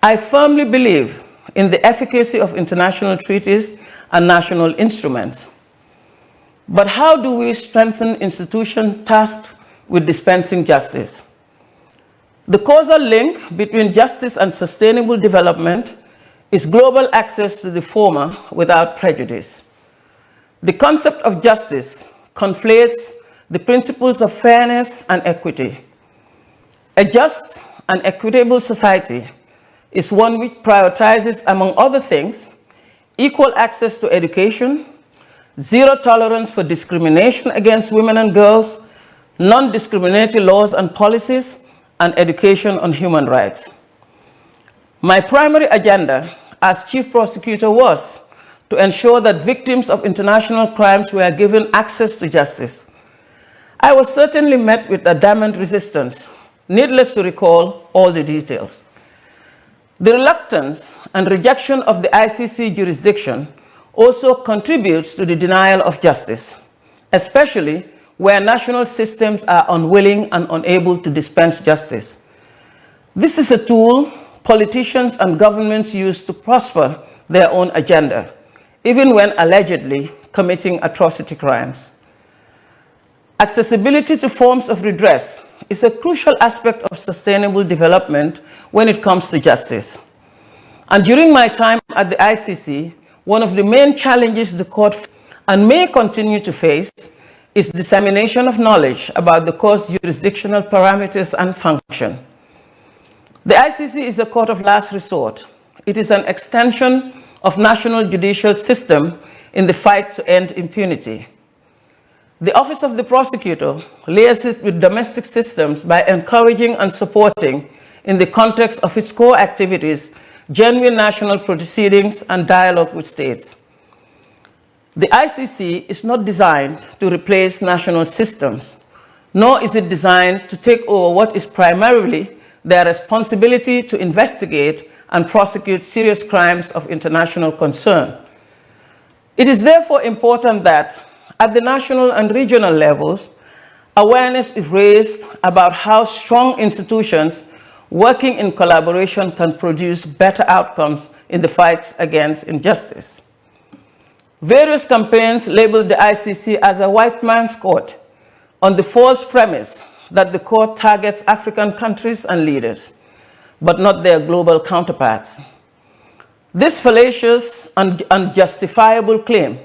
I firmly believe in the efficacy of international treaties and national instruments. But how do we strengthen institutions tasked with dispensing justice? The causal link between justice and sustainable development is global access to the former without prejudice. The concept of justice conflates the principles of fairness and equity. A just and equitable society is one which prioritizes, among other things, equal access to education, zero tolerance for discrimination against women and girls, non-discriminatory laws and policies, and education on human rights. My primary agenda as Chief Prosecutor was to ensure that victims of international crimes were given access to justice. I was certainly met with adamant resistance, needless to recall all the details. The reluctance and rejection of the ICC jurisdiction also contributes to the denial of justice, especially where national systems are unwilling and unable to dispense justice. This is a tool politicians and governments use to prosper their own agenda, even when allegedly committing atrocity crimes. Accessibility to forms of redress is a crucial aspect of sustainable development when it comes to justice. And during my time at the ICC, one of the main challenges the court and may continue to face is dissemination of knowledge about the court's jurisdictional parameters and function. The ICC is a court of last resort. It is an extension of national judicial system in the fight to end impunity. The Office of the Prosecutor liaises with domestic systems by encouraging and supporting, in the context of its core activities, genuine national proceedings and dialogue with states. The ICC is not designed to replace national systems, nor is it designed to take over what is primarily their responsibility to investigate and prosecute serious crimes of international concern. It is therefore important that, at the national and regional levels, awareness is raised about how strong institutions working in collaboration can produce better outcomes in the fight against injustice. Various campaigns labeled the ICC as a white man's court on the false premise that the court targets African countries and leaders, but not their global counterparts. This fallacious and unjustifiable claim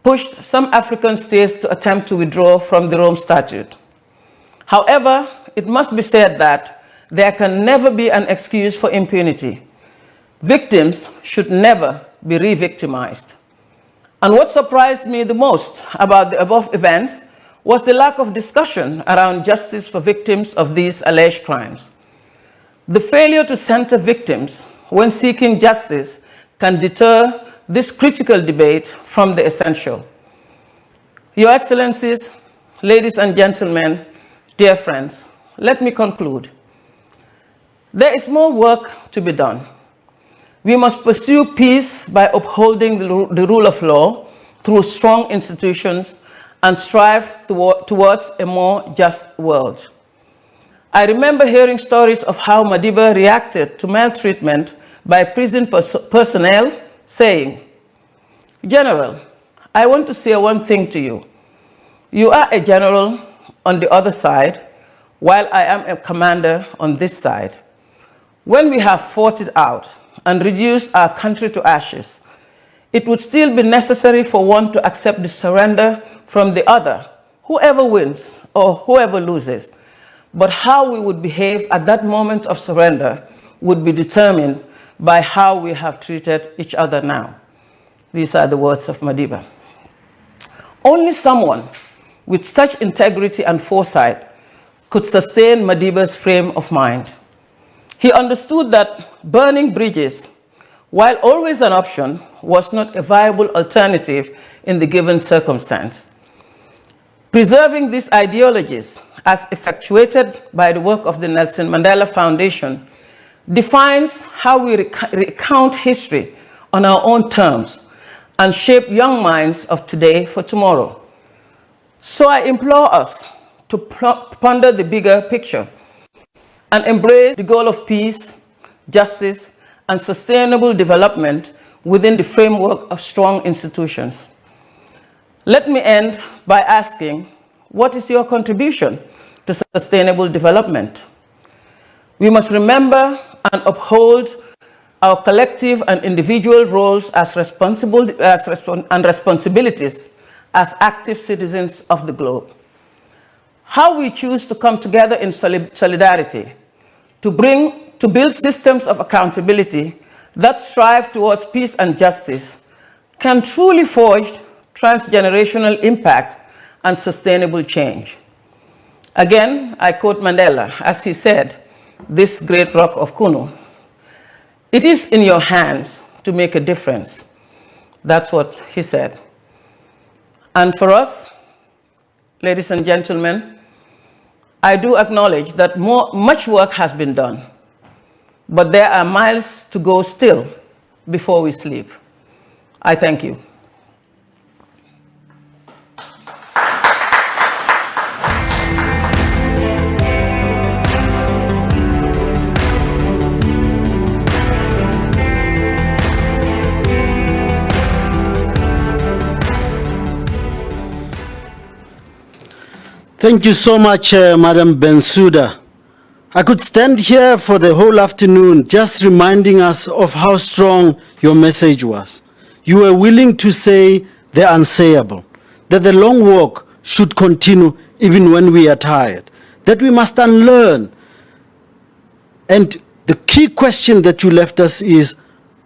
pushed some African states to attempt to withdraw from the Rome Statute. However, it must be said that there can never be an excuse for impunity. Victims should never be re-victimized. And what surprised me the most about the above events was the lack of discussion around justice for victims of these alleged crimes. The failure to center victims when seeking justice can deter this critical debate from the essential. Your Excellencies, ladies and gentlemen, dear friends, let me conclude. There is more work to be done. We must pursue peace by upholding the rule of law through strong institutions and strive towards a more just world. I remember hearing stories of how Madiba reacted to maltreatment by prison personnel, saying, "General, I want to say one thing to you. You are a general on the other side, while I am a commander on this side. When we have fought it out and reduced our country to ashes, it would still be necessary for one to accept the surrender from the other, whoever wins or whoever loses. But how we would behave at that moment of surrender would be determined by how we have treated each other now. These are the words of Madiba. Only someone with such integrity and foresight could sustain Madiba's frame of mind. He understood that burning bridges, while always an option, was not a viable alternative in the given circumstance. Preserving these ideologies, as effectuated by the work of the Nelson Mandela Foundation, defines how we recount history on our own terms and shape young minds of today for tomorrow. So I implore us to ponder the bigger picture and embrace the goal of peace, justice, and sustainable development within the framework of strong institutions. Let me end by asking, what is your contribution to sustainable development? We must remember and uphold our collective and individual roles as responsibilities as active citizens of the globe. How we choose to come together in solidarity to build systems of accountability that strive towards peace and justice can truly forge transgenerational impact and sustainable change. Again, I quote Mandela, as he said, "This great rock of Kunu, it is in your hands to make a difference." That's what he said. And for us, ladies and gentlemen, I do acknowledge that much work has been done, but there are miles to go still before we sleep. I thank you. Thank you so much, Madam Bensouda. I could stand here for the whole afternoon just reminding us of how strong your message was. You were willing to say the unsayable, that the long walk should continue even when we are tired, that we must unlearn. And the key question that you left us is,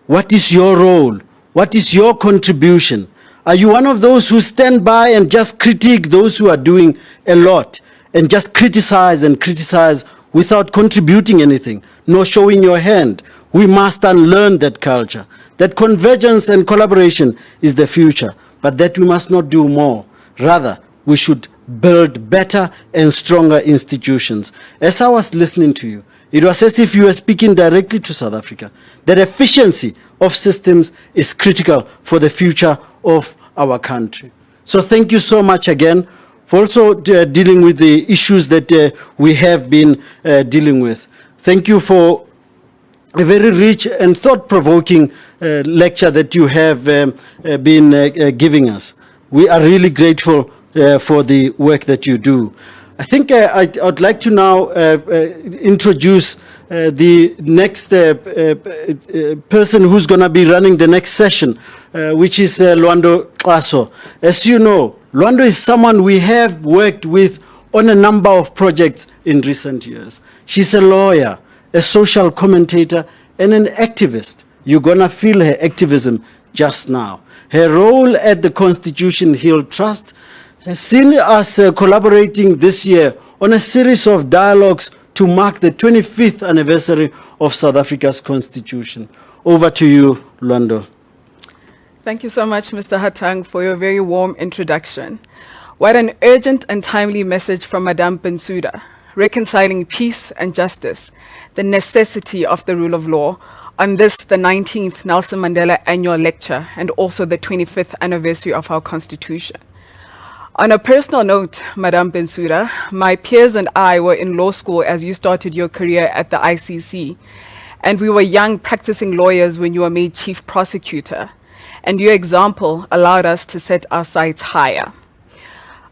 what is your role? What is your contribution? Are you one of those who stand by and just critique those who are doing a lot and just criticize and criticize without contributing anything, nor showing your hand? We must unlearn that culture, that convergence and collaboration is the future, but that we must not do more. Rather, we should build better and stronger institutions. As I was listening to you, it was as if you were speaking directly to South Africa. That efficiency of systems is critical for the future of our country. So thank you so much again for also dealing with the issues that we have been dealing with. Thank you for a very rich and thought-provoking lecture that you have been giving us. We are really grateful for the work that you do. I think I'd like to now introduce the next person who's going to be running the next session, which is Lwando Xaso. As you know, Lwando is someone we have worked with on a number of projects in recent years. She's a lawyer, a social commentator, and an activist. You're going to feel her activism just now. Her role at the Constitution Hill Trust has seen us collaborating this year on a series of dialogues to mark the 25th anniversary of South Africa's Constitution. Over to you, Lwando. Thank you so much, Mr. Hatang, for your very warm introduction. What an urgent and timely message from Madame Bensouda, reconciling peace and justice, the necessity of the rule of law, on this, the 19th Nelson Mandela Annual Lecture, and also the 25th anniversary of our Constitution. On a personal note, Madame Bensouda, my peers and I were in law school as you started your career at the ICC, and we were young practicing lawyers when you were made chief prosecutor, and your example allowed us to set our sights higher.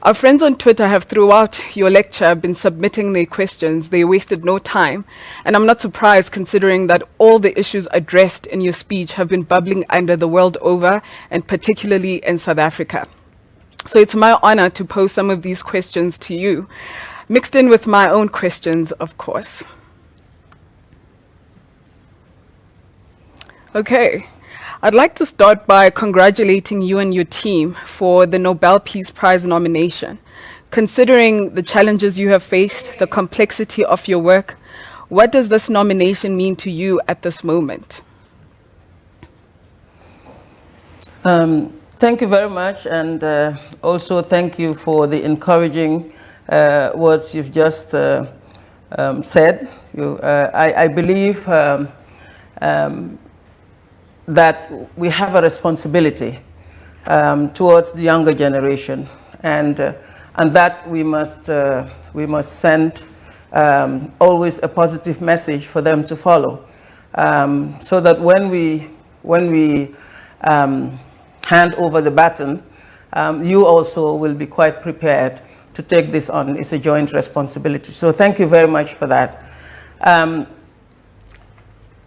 Our friends on Twitter have throughout your lecture been submitting their questions. They wasted no time. And I'm not surprised considering that all the issues addressed in your speech have been bubbling under the world over, and particularly in South Africa. So it's my honor to pose some of these questions to you, mixed in with my own questions, of course. Okay. I'd like to start by congratulating you and your team for the Nobel Peace Prize nomination. Considering the challenges you have faced, the complexity of your work, what does this nomination mean to you at this moment? Thank you very much, and also thank you for the encouraging words you've just said. I believe that we have a responsibility towards the younger generation, and that we must send always a positive message for them to follow, so that when we hand over the baton, you also will be quite prepared to take this on. It's a joint responsibility. So thank you very much for that.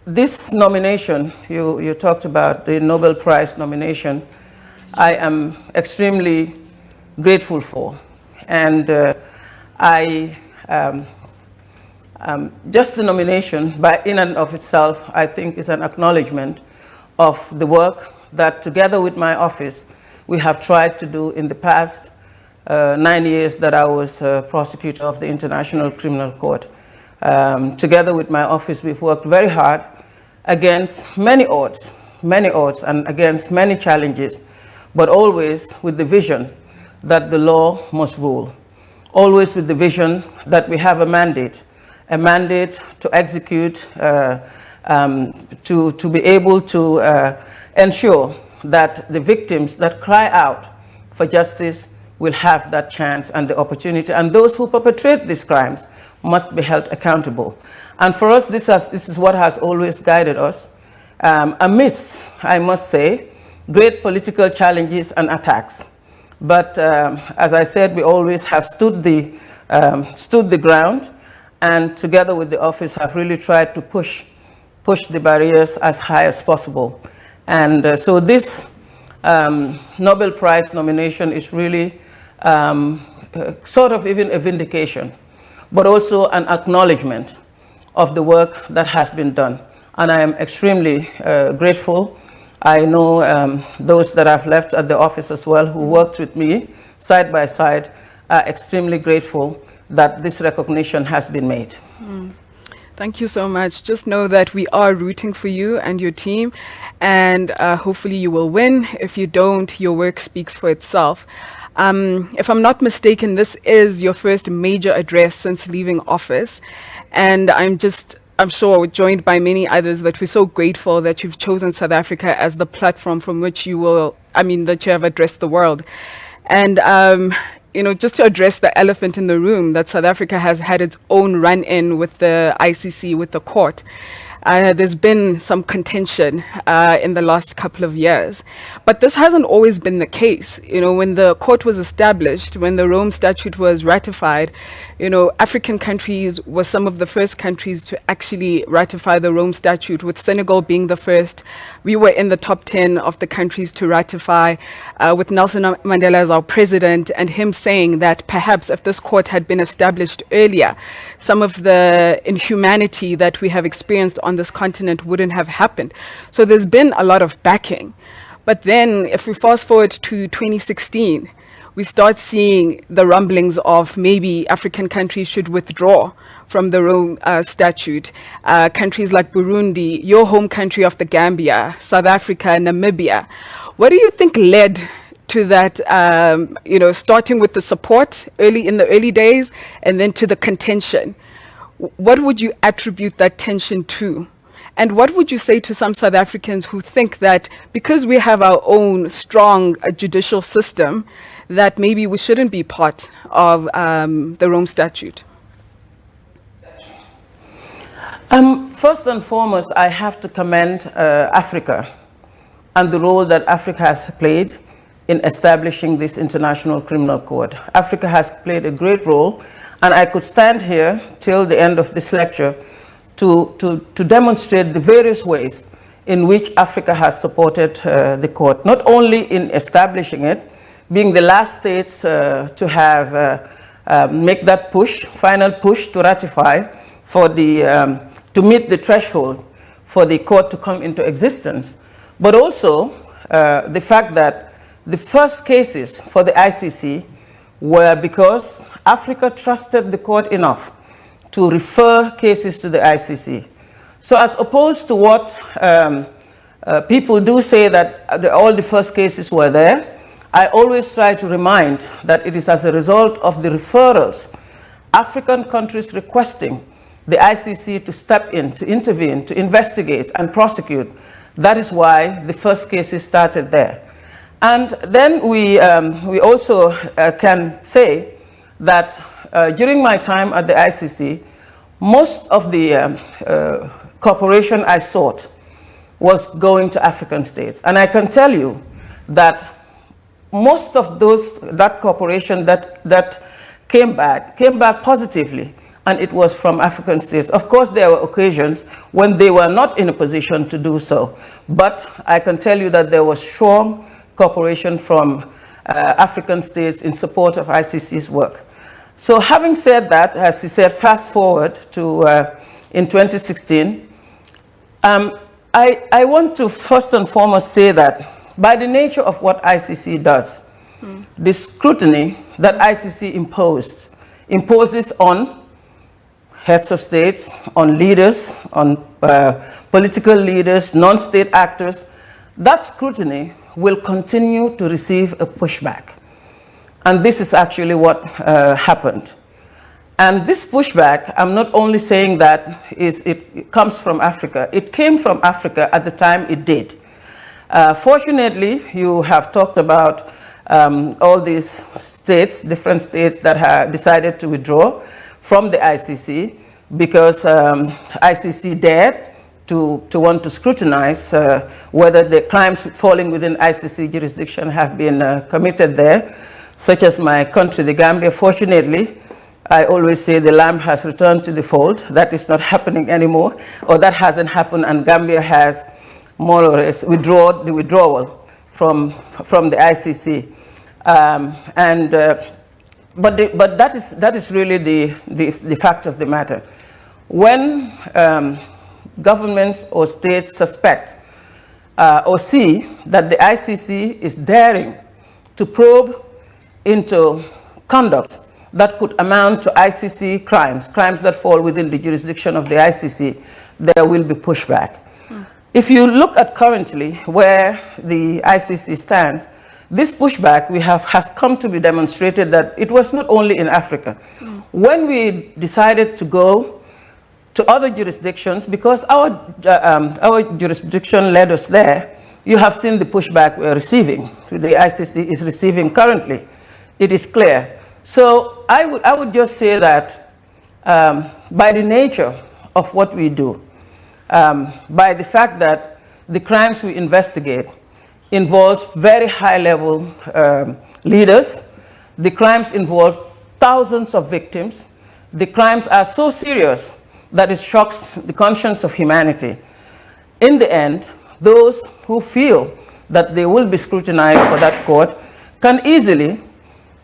This nomination, you talked about the Nobel Prize nomination, I am extremely grateful for. And just the nomination in and of itself, I think, is an acknowledgement of the work that together with my office, we have tried to do in the past 9 years that I was prosecutor of the International Criminal Court. Together with my office, we've worked very hard against many odds, and against many challenges, but always with the vision that the law must rule. Always with the vision that we have a mandate to execute, to be able to ensure that the victims that cry out for justice will have that chance and the opportunity, and those who perpetrate these crimes must be held accountable. And for us, this is what has always guided us, amidst, I must say, great political challenges and attacks. But as I said, we always have stood the ground, and together with the office have really tried to push the barriers as high as possible. And so this Nobel Prize nomination is really sort of even a vindication, but also an acknowledgement of the work that has been done. And I am extremely grateful. I know those that I've left at the office as well, who worked with me side by side, are extremely grateful that this recognition has been made. Thank you so much. Just know that we are rooting for you and your team, and hopefully you will win. If you don't, your work speaks for itself. If I'm not mistaken, this is your first major address since leaving office, and I'm sure joined by many others that we're so grateful that you've chosen South Africa as the platform from which that you have addressed the world. And just to address the elephant in the room, that South Africa has had its own run-in with the ICC, with the court. There's been some contention in the last couple of years. But this hasn't always been the case. When the court was established, when the Rome Statute was ratified, African countries were some of the first countries to actually ratify the Rome Statute, with Senegal being the first. We were in the top 10 of the countries to ratify, with Nelson Mandela as our president, and him saying that perhaps if this court had been established earlier, some of the inhumanity that we have experienced on this continent wouldn't have happened. So there's been a lot of backing. But then if we fast forward to 2016, we start seeing the rumblings of maybe African countries should withdraw from the Rome Statute. Countries like Burundi, your home country of the Gambia, South Africa, Namibia. What do you think led to that, starting with the support in the early days and then to the contention? What would you attribute that tension to? And what would you say to some South Africans who think that because we have our own strong judicial system, that maybe we shouldn't be part of the Rome Statute? First and foremost, I have to commend Africa and the role that Africa has played in establishing this International Criminal Court. Africa has played a great role, and I could stand here till the end of this lecture to demonstrate the various ways in which Africa has supported the court, not only in establishing it, being the last states to have make that push, final push to ratify for the, to meet the threshold for the court to come into existence, but also the fact that the first cases for the ICC were because Africa trusted the court enough to refer cases to the ICC. So as opposed to what people do say that all the first cases were there, I always try to remind that it is as a result of the referrals, African countries requesting the ICC to step in, to intervene, to investigate and prosecute. That is why the first cases started there. And then we also can say that during my time at the ICC, most of the cooperation I sought was going to African states. And I can tell you that most of that cooperation that came back positively, and it was from African states. Of course, there were occasions when they were not in a position to do so, but I can tell you that there was strong cooperation from African states in support of ICC's work. So having said that, as you said, fast forward to in 2016, I want to first and foremost say that by the nature of what ICC does, the scrutiny that ICC imposes on heads of states, on leaders, on political leaders, non-state actors, that scrutiny will continue to receive a pushback. And this is actually what happened. And this pushback, I'm not only saying that it comes from Africa. It came from Africa at the time it did. Fortunately, you have talked about all these states, different states that have decided to withdraw from the ICC because ICC dared to want to scrutinize whether the crimes falling within ICC jurisdiction have been committed there, such as my country, the Gambia. Fortunately, I always say the lamb has returned to the fold. That is not happening anymore, or that hasn't happened, and Gambia has more or less the withdrawal from the ICC. But that is really the fact of the matter. When governments or states suspect or see that the ICC is daring to probe into conduct that could amount to ICC crimes that fall within the jurisdiction of the ICC, there will be pushback. If you look at currently where the ICC stands, this pushback has come to be demonstrated that it was not only in Africa. When we decided to go to other jurisdictions, because our jurisdiction led us there, you have seen the pushback we're receiving, the ICC is receiving currently. It is clear. So I would just say that by the nature of what we do, by the fact that the crimes we investigate involves very high-level leaders, the crimes involve thousands of victims, the crimes are so serious that it shocks the conscience of humanity. In the end, those who feel that they will be scrutinized for that court can easily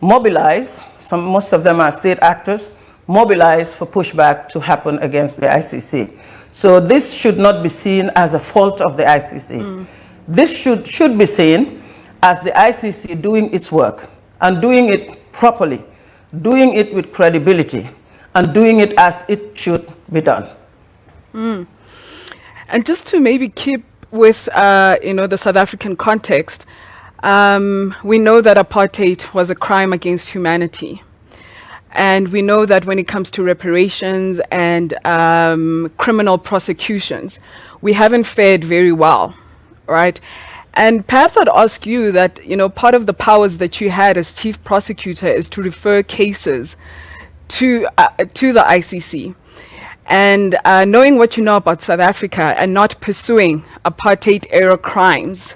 mobilize, most of them are state actors, mobilize for pushback to happen against the ICC. So this should not be seen as a fault of the ICC. This should be seen as the ICC doing its work and doing it properly, doing it with credibility, and doing it as it should be done. And just to maybe keep with the South African context, we know that apartheid was a crime against humanity. And we know that when it comes to reparations and criminal prosecutions, we haven't fared very well, right? And perhaps I'd ask you that, part of the powers that you had as chief prosecutor is to refer cases to the ICC. And knowing what you know about South Africa and not pursuing apartheid-era crimes,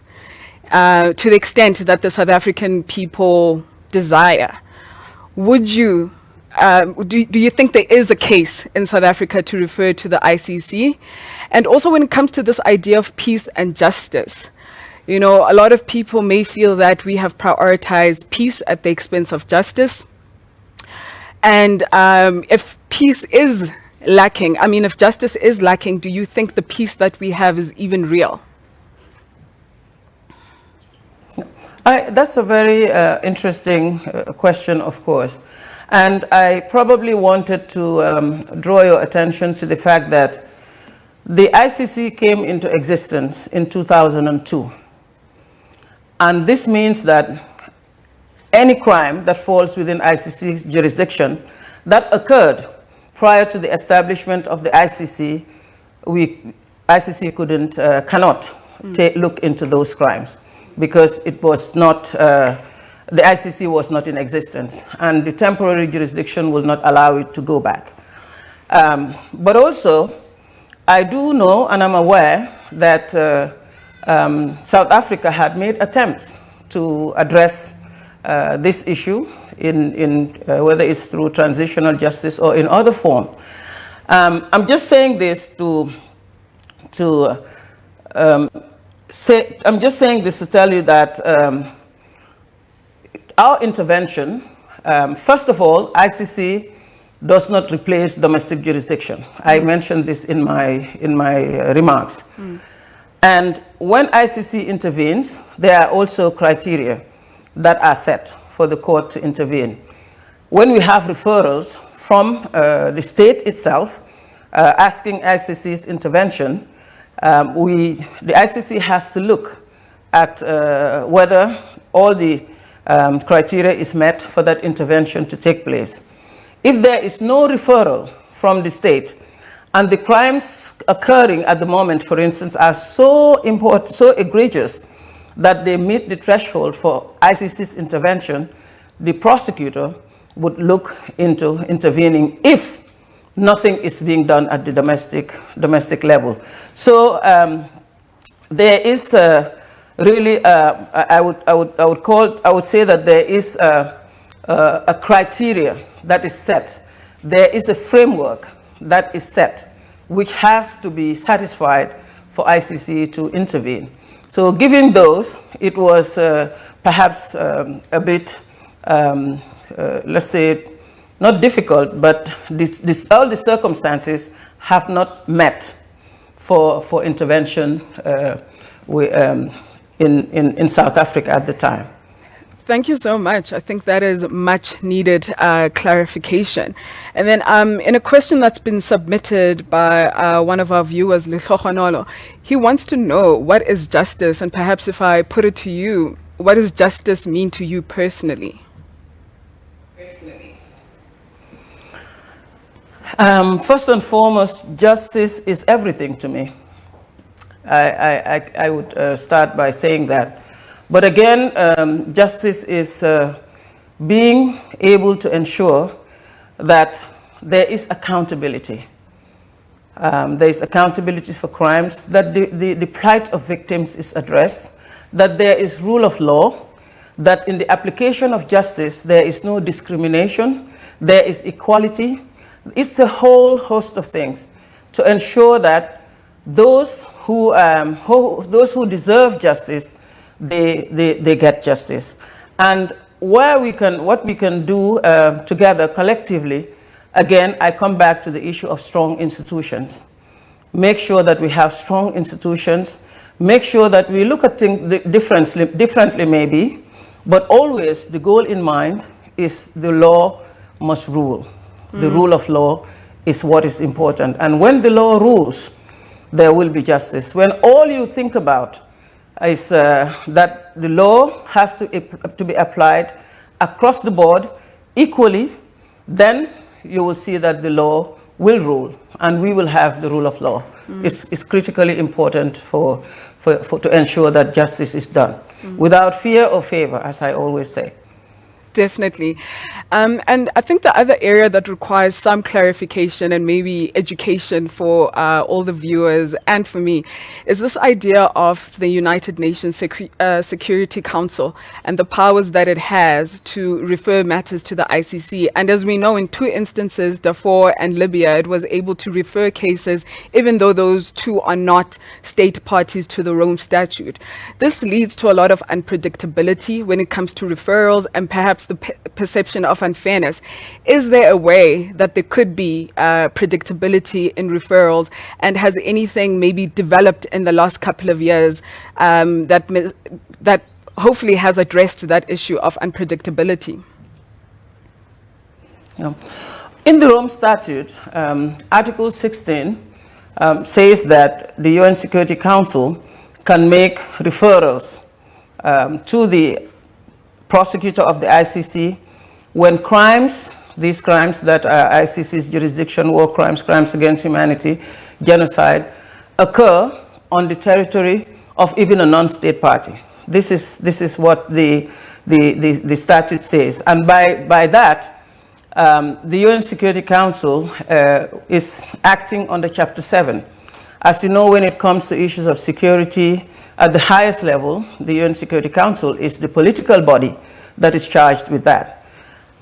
to the extent that the South African people desire, would you, do you think there is a case in South Africa to refer to the ICC? And also when it comes to this idea of peace and justice, you know, a lot of people may feel that we have prioritized peace at the expense of justice. And if peace is lacking, I mean, if justice is lacking, do you think the peace that we have is even real? That's a very interesting question, of course. And I probably wanted to draw your attention to the fact that the ICC came into existence in 2002. And this means that any crime that falls within ICC's jurisdiction that occurred prior to the establishment of the ICC, ICC cannot look into those crimes because it was not, the ICC was not in existence, and the temporary jurisdiction will not allow it to go back. But also, I do know and I'm aware that South Africa had made attempts to address this issue in whether it's through transitional justice or in other form. I'm just saying this to tell you that our intervention, first of all, ICC does not replace domestic jurisdiction. I mentioned this in my remarks. And when ICC intervenes, there are also criteria that are set for the court to intervene. When we have referrals from the state itself asking ICC's intervention, the ICC has to look at whether all the criteria is met for that intervention to take place. If there is no referral from the state, and the crimes occurring at the moment, for instance, are so important, so egregious, that they meet the threshold for ICC's intervention, the prosecutor would look into intervening if nothing is being done at the domestic level. So there is really, I would say that there is a criteria that is set. There is a framework that is set, which has to be satisfied for ICC to intervene. So given those, it was perhaps a bit, let's say, not difficult, but all the circumstances have not met for intervention in South Africa at the time. Thank you so much. I think that is much needed clarification. And then in a question that's been submitted by one of our viewers, Lisokhonolo, he wants to know what is justice, and perhaps if I put it to you, what does justice mean to you personally? First and foremost, justice is everything to me. I would start by saying that. But again, justice is being able to ensure that there is accountability. There is accountability for crimes, that the plight of victims is addressed, that there is rule of law, that in the application of justice, there is no discrimination, there is equality. It's a whole host of things to ensure that those who deserve justice, they get justice. And what we can do together collectively, again, I come back to the issue of strong institutions. Make sure that we have strong institutions, make sure that we look at things differently maybe, but always the goal in mind is the law must rule. The rule of law is what is important. And when the law rules, there will be justice. When all you think about is that the law has to be applied across the board equally, then you will see that the law will rule and we will have the rule of law. It's critically important to ensure that justice is done without fear or favor, as I always say. Definitely. And I think the other area that requires some clarification and maybe education for all the viewers and for me is this idea of the United Nations Security Council and the powers that it has to refer matters to the ICC. And as we know, in 2 instances, Darfur and Libya, it was able to refer cases even though those 2 are not state parties to the Rome Statute. This leads to a lot of unpredictability when it comes to referrals and perhaps the perception of unfairness. Is there a way that there could be predictability in referrals, and has anything maybe developed in the last couple of years that hopefully has addressed that issue of unpredictability? Yeah. In the Rome Statute, Article 16 says that the UN Security Council can make referrals to the prosecutor of the ICC when these crimes that are ICC's jurisdiction, war crimes, crimes against humanity, genocide, occur on the territory of even a non-state party. This is what the statute says. And by that, the UN Security Council is acting under Chapter 7. As you know, when it comes to issues of security, at the highest level, the UN Security Council is the political body that is charged with that.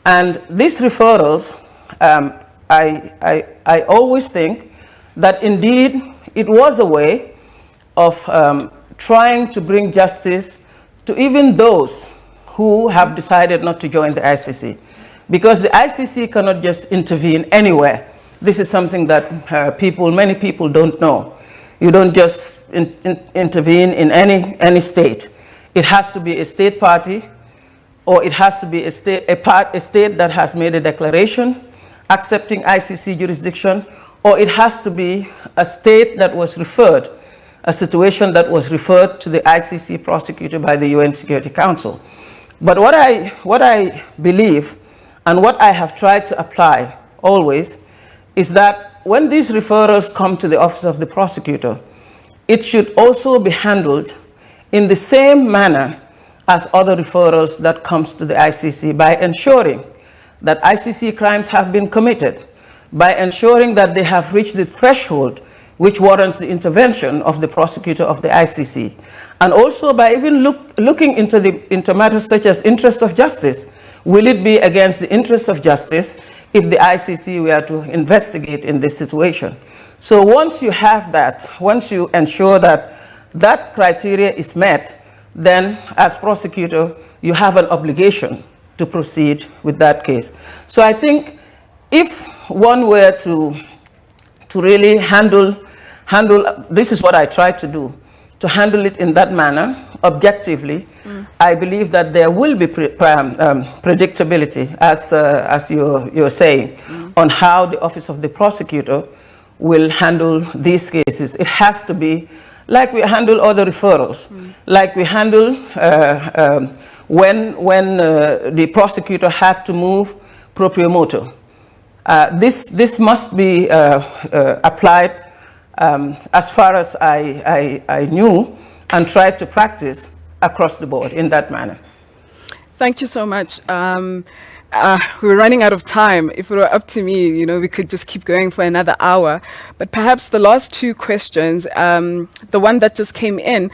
And these referrals, I always think that indeed it was a way of trying to bring justice to even those who have decided not to join the ICC. Because the ICC cannot just intervene anywhere. This is something that many people don't know. You don't just intervene in any state. It has to be a state party, or it has to be a state that has made a declaration accepting ICC jurisdiction, or it has to be a state that was referred, a situation that was referred to the ICC prosecutor by the UN Security Council. But what I believe and what I have tried to apply always is that when these referrals come to the office of the prosecutor, it should also be handled in the same manner as other referrals that comes to the ICC, by ensuring that ICC crimes have been committed, by ensuring that they have reached the threshold which warrants the intervention of the prosecutor of the ICC, and also by even looking into matters such as interest of justice. Will it be against the interest of justice if the ICC were to investigate in this situation? So once you have that, once you ensure that that criteria is met, then as prosecutor, you have an obligation to proceed with that case. So I think if one were to really handle, this is what I try to do, to handle it in that manner, objectively, I believe that there will be predictability, as you're saying, on how the office of the prosecutor will handle these cases. It has to be like we handle other referrals, like we handle when the prosecutor had to move proprio motu. This must be applied as far as I knew and tried to practice across the board in that manner. Thank you so much. We're running out of time. If it were up to me, we could just keep going for another hour. But perhaps the last 2 questions, the one that just came in,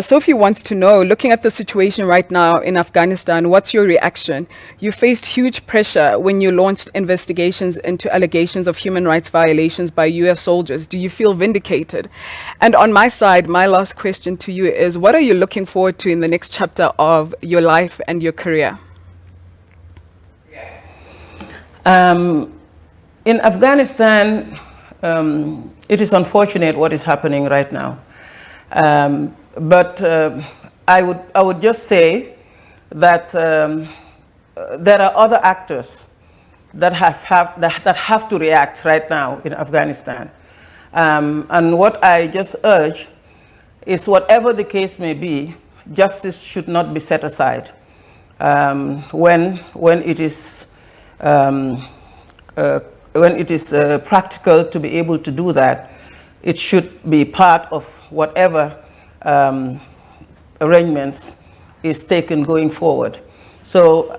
Sophie wants to know, looking at the situation right now in Afghanistan, what's your reaction? You faced huge pressure when you launched investigations into allegations of human rights violations by US soldiers. Do you feel vindicated? And on my side, my last question to you is, what are you looking forward to in the next chapter of your life and your career? In Afghanistan, it is unfortunate what is happening right now. But I would just say that there are other actors that have to react right now in Afghanistan. And what I just urge is, whatever the case may be, justice should not be set aside when it is practical to be able to do that. It should be part of whatever arrangements is taken going forward. So,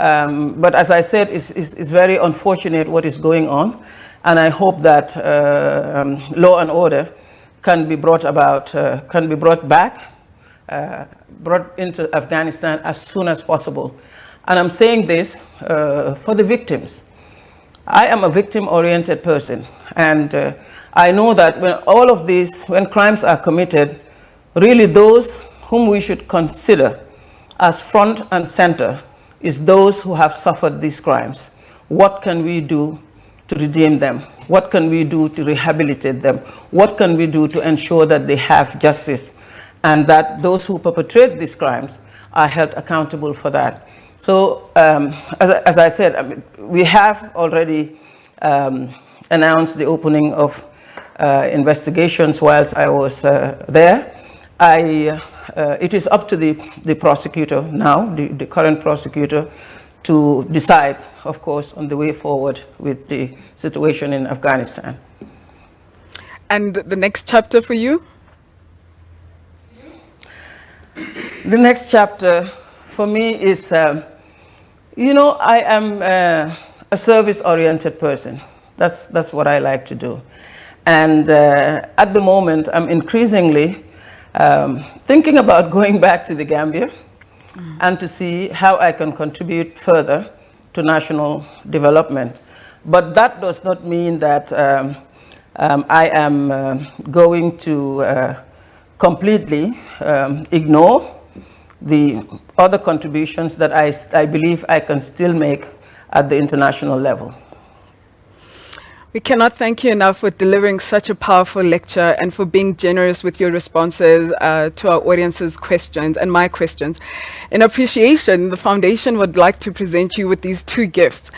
but as I said, it's very unfortunate what is going on, and I hope that law and order can be brought about, can be brought back, brought into Afghanistan as soon as possible. And I'm saying this for the victims. I am a victim-oriented person, and I know that when all of these, when crimes are committed, really those whom we should consider as front and center is those who have suffered these crimes. What can we do to redeem them? What can we do to rehabilitate them? What can we do to ensure that they have justice and that those who perpetrate these crimes are held accountable for that? So, as I said, I mean, we have already announced the opening of investigations whilst I was there. It is up to the prosecutor now, the current prosecutor, to decide, of course, on the way forward with the situation in Afghanistan. And the next chapter for you? The next chapter for me is, you know, I am a service-oriented person. That's what I like to do. And at the moment, I'm increasingly thinking about going back to the Gambia and to see how I can contribute further to national development. But that does not mean that I am going to completely ignore the other contributions that I believe I can still make at the international level. We cannot thank you enough for delivering such a powerful lecture and for being generous with your responses to our audience's questions and my questions. In appreciation, the Foundation would like to present you with these two gifts.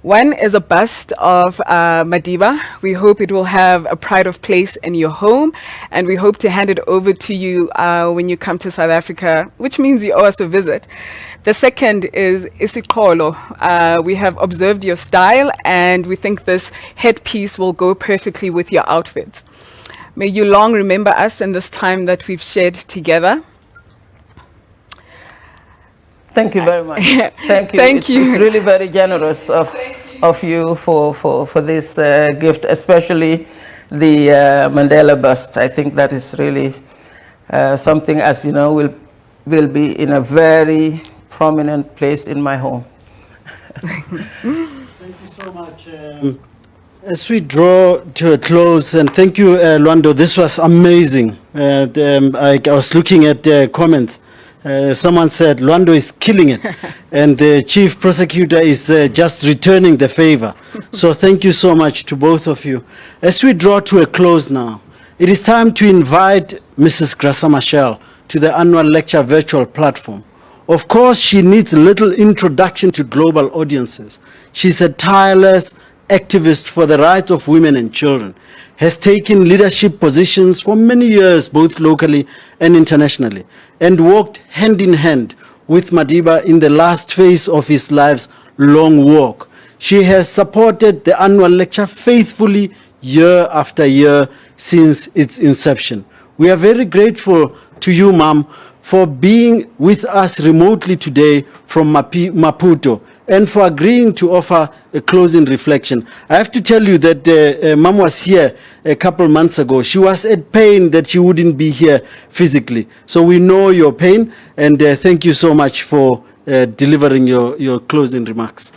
One is a bust of Madiba. We hope it will have a pride of place in your home, and we hope to hand it over to you when you come to South Africa, which means you owe us a visit. The second is Isikolo. We have observed your style, and we think this headpiece will go perfectly with your outfits. May you long remember us in this time that we've shared together. Thank you very much. Thank you. Thank you. It's really very generous of you for this gift, especially the Mandela bust. I think that is really something, as you know, will be in a very prominent place in my home. Thank you so much. As we draw to a close, and thank you, Lwando, this was amazing. I was looking at comments. Someone said Lwando is killing it, and the chief prosecutor is just returning the favor. So thank you so much to both of you. As we draw to a close now, it is time to invite Mrs. Graça Machel to the annual lecture virtual platform. Of course, she needs a little introduction to global audiences. She's a tireless activist for the rights of women and children, has taken leadership positions for many years, both locally and internationally, and worked hand in hand with Madiba in the last phase of his life's long walk. She has supported the annual lecture faithfully year after year since its inception. We are very grateful to you, Ma'am, for being with us remotely today from Maputo and for agreeing to offer a closing reflection. I have to tell you that Ma'am was here a couple months ago. She was at pain that she wouldn't be here physically. So we know your pain, and thank you so much for delivering your closing remarks.